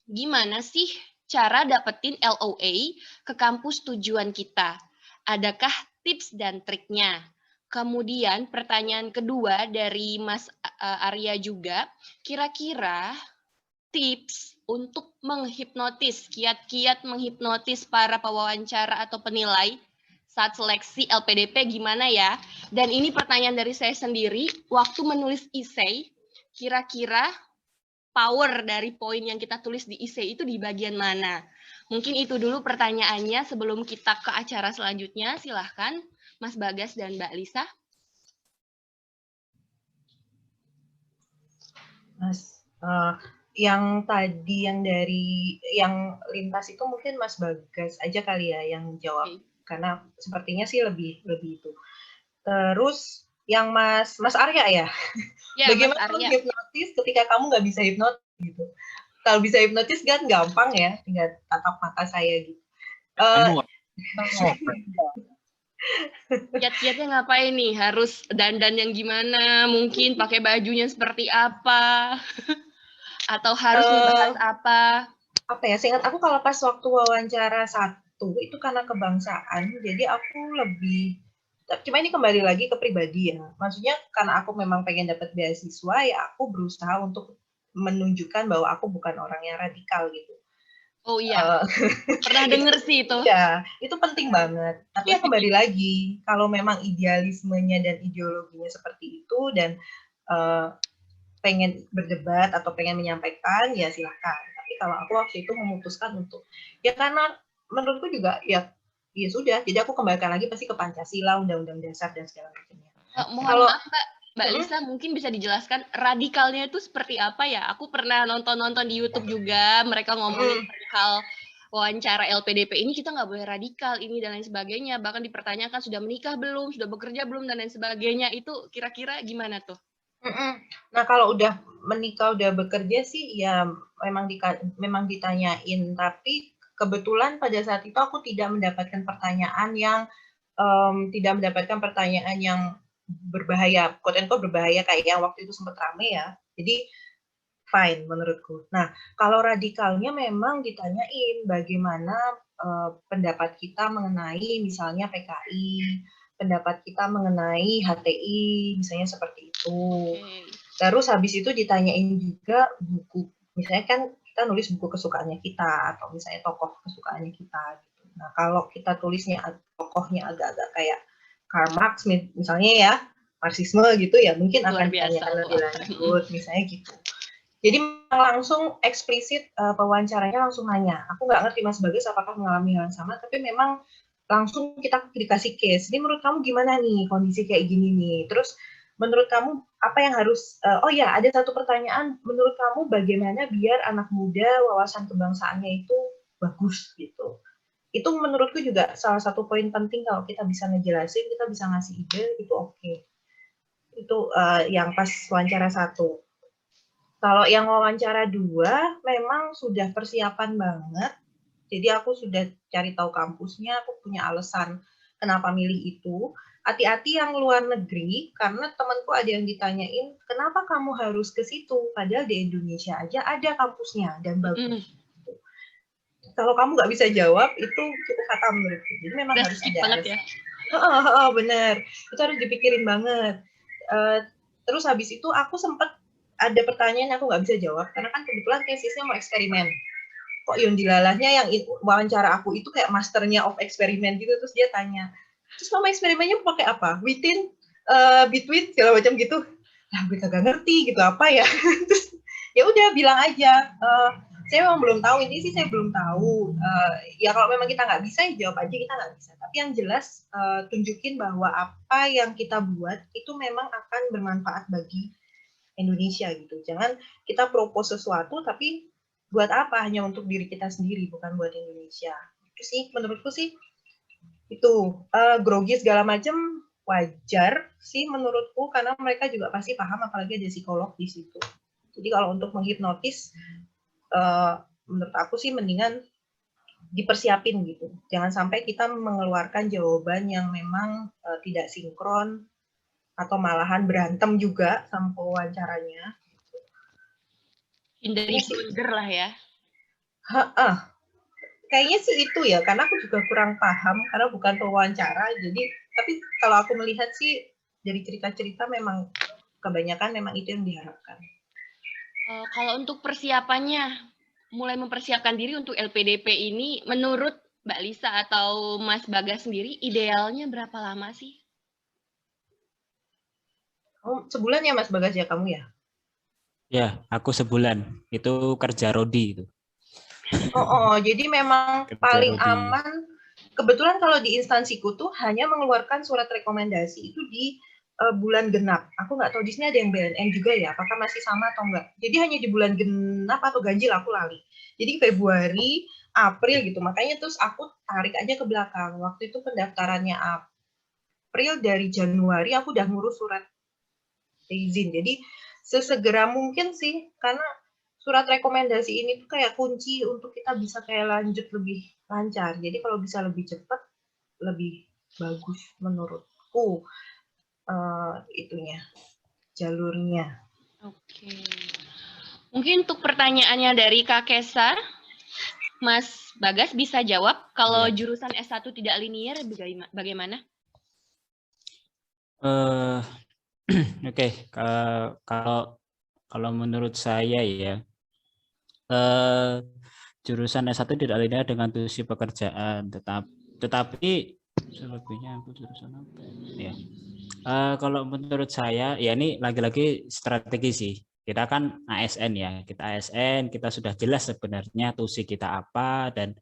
gimana sih cara dapetin LOA ke kampus tujuan kita? Adakah tips dan triknya? Kemudian pertanyaan kedua dari Mas Arya juga, kira-kira tips untuk menghipnotis, kiat-kiat menghipnotis para pewawancara atau penilai saat seleksi LPDP gimana ya? Dan ini pertanyaan dari saya sendiri, waktu menulis essay, kira-kira power dari poin yang kita tulis di essay itu di bagian mana? Mungkin itu dulu pertanyaannya sebelum kita ke acara selanjutnya. Silahkan Mas Bagas dan Mbak Lisa. Mas, yang tadi yang dari yang lintas itu mungkin Mas Bagas aja kali ya yang jawab. Karena sepertinya sih lebih itu. Terus yang Mas Arya ya, bagaimana menghipnotis ketika kamu nggak bisa hipnotis gitu? Kalau bisa hipnotis kan gampang ya, tinggal tatap mata saya gitu. Kiat-kiatnya ngapain nih? Harus dandan yang gimana? Mungkin pakai bajunya seperti apa? Atau harus membahas apa? Apa ya? Seingat aku kalau pas waktu wawancara itu karena kebangsaan, jadi aku lebih, cuma ini kembali lagi ke pribadi ya, maksudnya karena aku memang pengen dapat beasiswa, ya aku berusaha untuk menunjukkan bahwa aku bukan orang yang radikal gitu. Oh iya, pernah denger sih itu. Ya, itu penting banget. Tapi ya kembali lagi, kalau memang idealismenya dan ideologinya seperti itu, dan pengen berdebat atau pengen menyampaikan, ya silahkan. Tapi kalau aku waktu itu memutuskan untuk, ya karena menurutku juga ya sudah, jadi aku kembalikan lagi pasti ke Pancasila, Undang-Undang Dasar dan segala macamnya. Mohon maaf Mbak Lisa, mungkin bisa dijelaskan radikalnya itu seperti apa ya? Aku pernah nonton di YouTube juga, mereka ngomongin hal wawancara LPDP ini kita nggak boleh radikal ini dan lain sebagainya, bahkan dipertanyakan sudah menikah belum, sudah bekerja belum dan lain sebagainya. Itu kira-kira gimana tuh? Nah kalau udah menikah, udah bekerja sih ya memang ditanyain, tapi kebetulan pada saat itu aku tidak mendapatkan pertanyaan yang berbahaya, quote unquote berbahaya kayak yang waktu itu sempat rame ya. Jadi fine menurutku. Nah, kalau radikalnya memang ditanyain bagaimana pendapat kita mengenai misalnya PKI, pendapat kita mengenai HTI, misalnya seperti itu. Terus habis itu ditanyain juga buku, misalnya kan kita nulis buku kesukaannya kita, atau misalnya tokoh kesukaannya kita. Gitu. Nah, kalau kita tulisnya tokohnya agak-agak kayak Karl Marx misalnya ya, Marxisme gitu ya, mungkin akan ditanyakan lebih lanjut, misalnya gitu. Jadi langsung eksplisit pewawancaranya langsung nanya. Aku nggak ngerti Mas Bagas apakah mengalami hal yang sama, tapi memang langsung kita dikasih case. Ini menurut kamu gimana nih kondisi kayak gini nih? Terus menurut kamu apa yang harus, oh ya ada satu pertanyaan, menurut kamu bagaimana biar anak muda wawasan kebangsaannya itu bagus gitu. Itu menurutku juga salah satu poin penting kalau kita bisa ngejelasin, kita bisa ngasih ide, itu oke. Itu yang pas wawancara 1. Kalau yang wawancara 2, memang sudah persiapan banget. Jadi aku sudah cari tahu kampusnya, aku punya alasan kenapa milih itu. Hati-hati yang luar negeri, karena temanku ada yang ditanyain, kenapa kamu harus ke situ? Padahal di Indonesia aja ada kampusnya dan bagus. Kalau kamu nggak bisa jawab, itu cukup fatal menurutku. Jadi memang harus ada. Ya? Bener, itu harus dipikirin banget. Terus habis itu aku sempat ada pertanyaan yang aku nggak bisa jawab, karena kan kebetulan tesisnya mau eksperimen. Kok Yondilalahnya yang wawancara aku itu kayak masternya of eksperimen gitu, terus dia tanya, terus mama eksperimennya pakai apa? Witin? between segala macam gitu. Nah, gue kagak ngerti gitu apa ya. Terus ya udah bilang aja, saya memang belum tahu, ini sih saya belum tahu. Ya kalau memang kita nggak bisa, ya jawab aja kita nggak bisa. Tapi yang jelas tunjukin bahwa apa yang kita buat itu memang akan bermanfaat bagi Indonesia gitu. Jangan kita propose sesuatu tapi buat apa, hanya untuk diri kita sendiri, bukan buat Indonesia. Itu sih menurutku sih itu grogi segala macam wajar sih menurutku, karena mereka juga pasti paham, apalagi ada psikolog di situ. Jadi kalau untuk menghipnotis, menurut aku sih mendingan dipersiapin gitu. Jangan sampai kita mengeluarkan jawaban yang memang tidak sinkron atau malahan berantem juga sama pewawancaranya. Hindari blunder lah ya. Kayaknya sih itu ya, karena aku juga kurang paham karena bukan pewawancara. Jadi, tapi kalau aku melihat sih dari cerita-cerita memang kebanyakan memang itu yang diharapkan. Kalau untuk persiapannya, mulai mempersiapkan diri untuk LPDP ini, menurut Mbak Lisa atau Mas Bagas sendiri, idealnya berapa lama sih? Oh, sebulan ya Mas Bagas ya kamu ya? Ya, aku sebulan. Itu kerja Rodi itu. Jadi memang paling aman. Kebetulan kalau di instansiku tuh hanya mengeluarkan surat rekomendasi itu di bulan genap. Aku nggak tahu di sini ada yang BNN juga ya, apakah masih sama atau enggak. Jadi hanya di bulan genap atau ganjil aku lali. Jadi Februari, April gitu. Makanya terus aku tarik aja ke belakang. Waktu itu pendaftarannya April, dari Januari aku udah ngurus surat izin. Jadi sesegera mungkin sih, karena surat rekomendasi ini tuh kayak kunci untuk kita bisa kayak lanjut lebih lancar. Jadi kalau bisa lebih cepat, lebih bagus menurutku itunya, jalurnya. Oke. Mungkin untuk pertanyaannya dari Kak Kesa, Mas Bagas bisa jawab kalau jurusan S1 tidak linear bagaimana? Oke, kalau menurut saya ya, jurusan S1 tidak linear dengan tusi pekerjaan, tetapi selebihnya aku jurusan apa ya? Kalau menurut saya, ya ini lagi-lagi strategi sih. Kita kan ASN ya, kita ASN, kita sudah jelas sebenarnya tusi kita apa, dan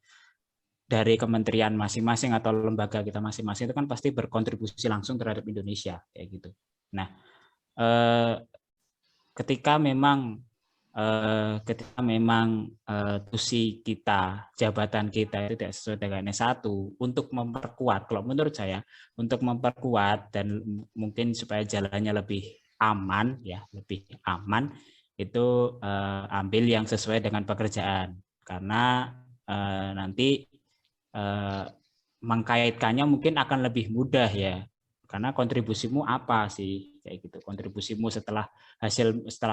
dari kementerian masing-masing atau lembaga kita masing-masing itu kan pasti berkontribusi langsung terhadap Indonesia kayak gitu. Nah, ketika memang tusi kita, jabatan kita itu tidak sesuai dengan S1, untuk memperkuat, kalau menurut saya, untuk memperkuat dan mungkin supaya jalannya lebih aman, ya lebih aman, itu ambil yang sesuai dengan pekerjaan, karena nanti mengkaitkannya mungkin akan lebih mudah ya, karena kontribusimu apa sih kayak gitu, kontribusimu setelah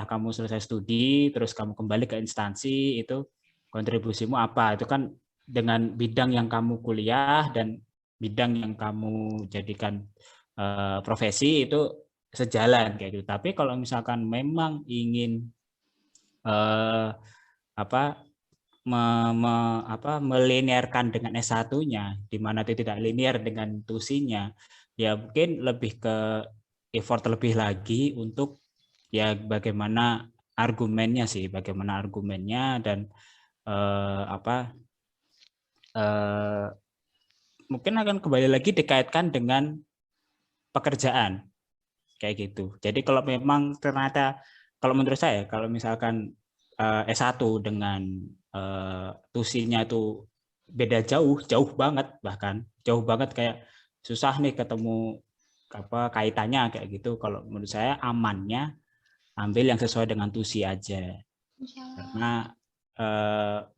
kamu selesai studi terus kamu kembali ke instansi, itu kontribusimu apa, itu kan dengan bidang yang kamu kuliah dan bidang yang kamu jadikan profesi itu sejalan kayak gitu. Tapi kalau misalkan memang ingin melinearkan dengan S1-nya, di mana itu tidak linear dengan tusinya, ya mungkin lebih ke effort lebih lagi untuk ya bagaimana argumennya dan mungkin akan kembali lagi dikaitkan dengan pekerjaan kayak gitu. Jadi kalau memang ternyata, kalau menurut saya, kalau misalkan S1 dengan tusinya itu beda jauh banget, bahkan jauh banget, kayak susah nih ketemu kaitannya kayak gitu. Kalau menurut saya amannya ambil yang sesuai dengan tusi aja, karena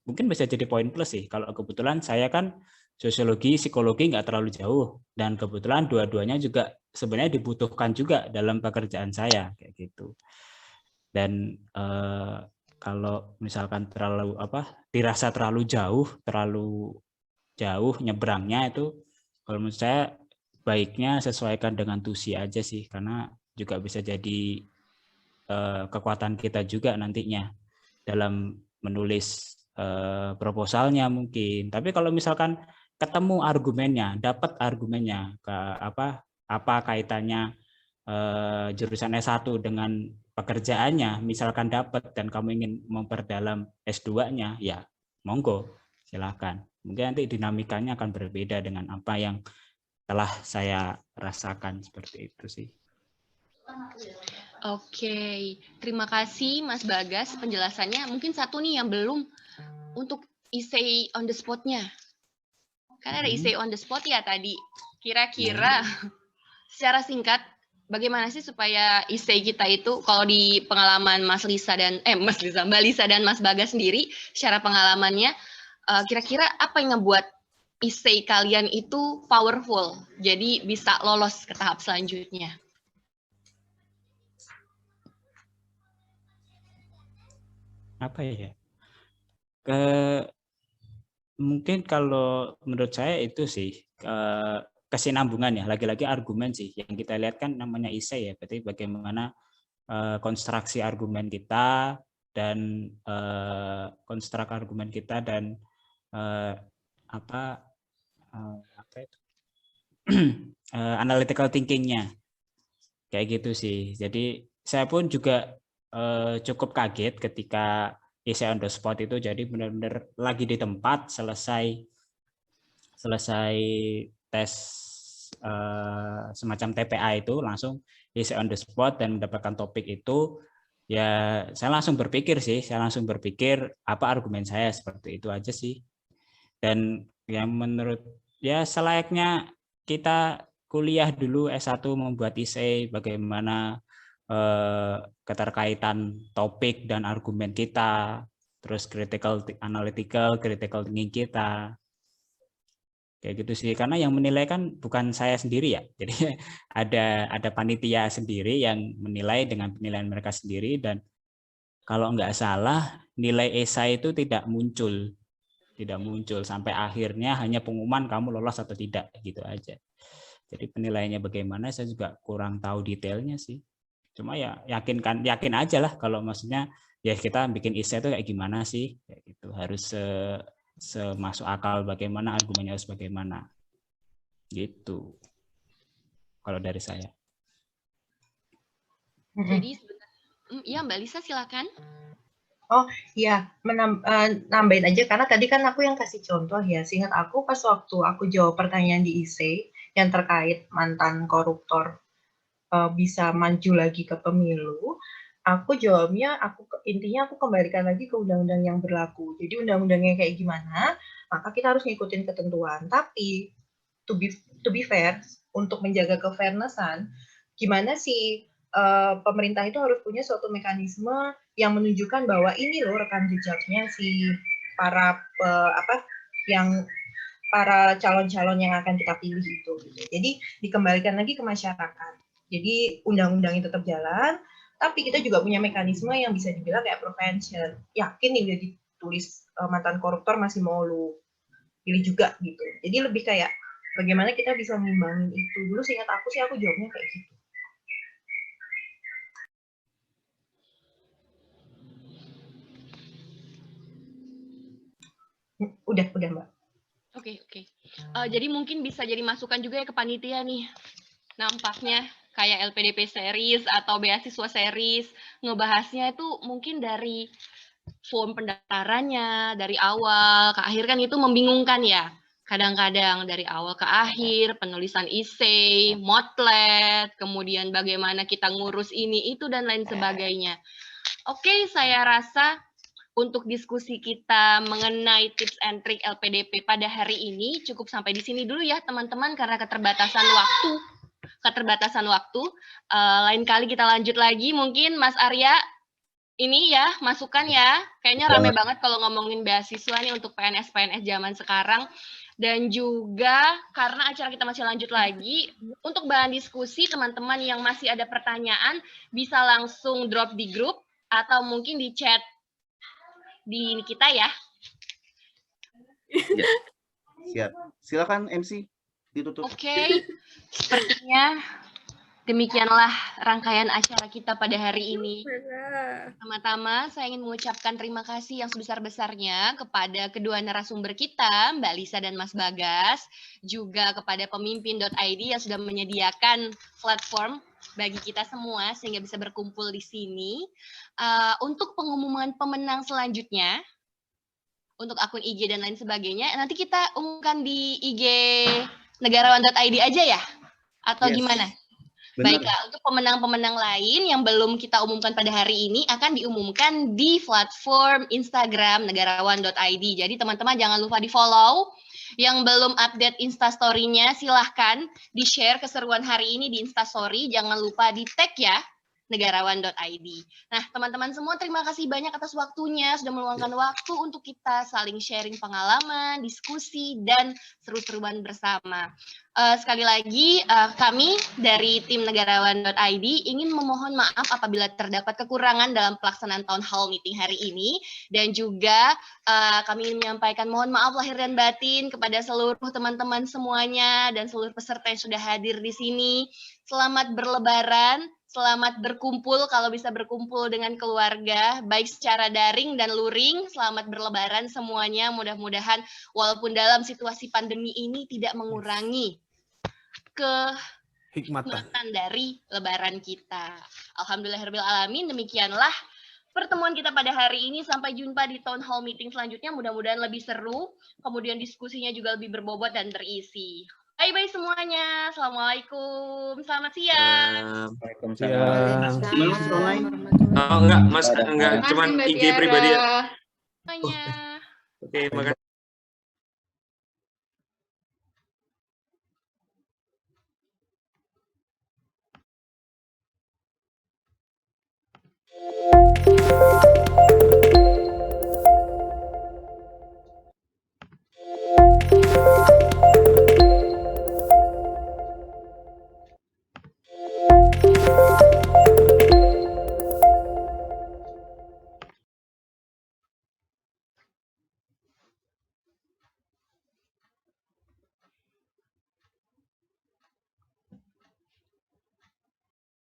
mungkin bisa jadi poin plus sih. Kalau kebetulan saya kan sosiologi, psikologi nggak terlalu jauh, dan kebetulan dua-duanya juga sebenarnya dibutuhkan juga dalam pekerjaan saya kayak gitu. Dan kalau misalkan dirasa terlalu jauh nyebrangnya, itu kalau menurut saya baiknya sesuaikan dengan tusi aja sih, karena juga bisa jadi kekuatan kita juga nantinya dalam menulis proposalnya mungkin. Tapi kalau misalkan ketemu argumennya, dapat argumennya, apa kaitannya jurusan S1 dengan pekerjaannya, misalkan dapat dan kamu ingin memperdalam S2-nya, ya monggo, silakan. Mungkin nanti dinamikanya akan berbeda dengan apa yang telah saya rasakan, seperti itu sih. Oke, terima kasih Mas Bagas penjelasannya. Mungkin satu nih yang belum, untuk essay on the spot-nya. Kan ada essay on the spot ya tadi. Kira-kira secara singkat, bagaimana sih supaya essay kita itu, kalau di pengalaman Mbak Lisa dan Mas Bagas sendiri, secara pengalamannya, kira-kira apa yang ngebuat essay kalian itu powerful, jadi bisa lolos ke tahap selanjutnya? Apa ya? Mungkin kalau menurut saya itu sih kesinambungan ya, lagi-lagi argumen sih yang kita lihat kan namanya essay ya, berarti bagaimana konstruksi argumen kita dan konstruk argumen kita dan analytical thinking-nya kayak gitu sih. Jadi saya pun juga cukup kaget ketika essay on the spot itu, jadi benar-benar lagi di tempat selesai tes semacam TPA itu langsung essay on the spot dan mendapatkan topik itu, ya saya langsung berpikir apa argumen saya, seperti itu aja sih. Dan yang menurut ya selayaknya kita kuliah dulu S1 membuat essay, bagaimana keterkaitan topik dan argumen kita, terus critical thinking kita, kayak gitu sih. Karena yang menilai kan bukan saya sendiri ya, jadi ada panitia sendiri yang menilai dengan penilaian mereka sendiri, dan kalau nggak salah nilai esai itu tidak muncul sampai akhirnya hanya pengumuman kamu lolos atau tidak, gitu aja. Jadi penilaiannya bagaimana saya juga kurang tahu detailnya sih. Cuma ya yakin aja lah, kalau maksudnya ya kita bikin essay itu kayak gimana sih, kayak gitu, harus semasuk akal, bagaimana argumennya harus bagaimana, gitu kalau dari saya. Jadi ya Mbak Lisa silakan. Oh iya, nambahin aja karena tadi kan aku yang kasih contoh ya. Seingat aku pas waktu aku jawab pertanyaan di essay yang terkait mantan koruptor bisa maju lagi ke pemilu, aku jawabnya, intinya aku kembalikan lagi ke undang-undang yang berlaku. Jadi undang-undangnya kayak gimana, maka kita harus ngikutin ketentuan. Tapi to be fair, untuk menjaga kefairnessan, gimana sih pemerintah itu harus punya suatu mekanisme yang menunjukkan bahwa ini loh rekam jejaknya si para calon-calon yang akan kita pilih itu. Gitu. Jadi dikembalikan lagi ke masyarakat. Jadi undang-undangnya tetap jalan, tapi kita juga punya mekanisme yang bisa dibilang kayak prevention. Yakin nih udah ditulis mantan koruptor masih mau lu pilih juga gitu. Jadi lebih kayak bagaimana kita bisa mengimbangin itu. Dulu seingat aku sih aku jawabnya kayak gitu. Udah Mbak. Oke. Jadi mungkin bisa jadi masukan juga ya ke panitia nih. Nampaknya kayak LPDP series atau beasiswa series, ngebahasnya itu mungkin dari form pendaftarannya, dari awal ke akhir kan itu membingungkan ya. Kadang-kadang dari awal ke akhir, penulisan essay, motlet, kemudian bagaimana kita ngurus ini, itu, dan lain sebagainya. Oke, saya rasa untuk diskusi kita mengenai tips and trick LPDP pada hari ini cukup sampai di sini dulu ya teman-teman, karena keterbatasan waktu. Lain kali kita lanjut lagi, mungkin Mas Arya ini ya masukan ya, kayaknya rame banget kalau ngomongin beasiswa nih untuk PNS zaman sekarang. Dan juga karena acara kita masih lanjut lagi, untuk bahan diskusi teman-teman yang masih ada pertanyaan bisa langsung drop di grup atau mungkin di chat di kita ya. Siap. Silakan MC ditutup. Oke. Sepertinya demikianlah rangkaian acara kita pada hari ini. Pertama-tama saya ingin mengucapkan terima kasih yang sebesar-besarnya kepada kedua narasumber kita, Mbak Lisa dan Mas Bagas, juga kepada pemimpin.id yang sudah menyediakan platform bagi kita semua sehingga bisa berkumpul di sini. Untuk pengumuman pemenang selanjutnya, untuk akun IG dan lain sebagainya, nanti kita umumkan di IG negarawan.id aja ya? Atau gimana? Benar. Baiklah, untuk pemenang-pemenang lain yang belum kita umumkan pada hari ini akan diumumkan di platform Instagram negarawan.id. Jadi teman-teman jangan lupa di-follow. Yang belum update Instastory-nya silahkan di-share keseruan hari ini di Instastory. Jangan lupa di-tag ya, negarawan.id. Nah, teman-teman semua terima kasih banyak atas waktunya, sudah meluangkan waktu untuk kita saling sharing pengalaman, diskusi, dan seru-seruan bersama. Sekali lagi, kami dari tim negarawan.id ingin memohon maaf apabila terdapat kekurangan dalam pelaksanaan town hall meeting hari ini, dan juga kami ingin menyampaikan mohon maaf lahir dan batin kepada seluruh teman-teman semuanya dan seluruh peserta yang sudah hadir di sini. Selamat berlebaran. Selamat berkumpul kalau bisa berkumpul dengan keluarga, baik secara daring dan luring. Selamat berlebaran semuanya. Mudah-mudahan walaupun dalam situasi pandemi ini tidak mengurangi kehikmatan dari lebaran kita. Alhamdulillahirrahmanirrahim. Demikianlah pertemuan kita pada hari ini. Sampai jumpa di town hall meeting selanjutnya. Mudah-mudahan lebih seru. Kemudian diskusinya juga lebih berbobot dan terisi. Bye-bye semuanya. Assalamualaikum. Selamat siang. Waalaikumsalam. Oh, enggak, Mas, enggak, cuman IG pribadi ya. Semuanya. Oke, makasih.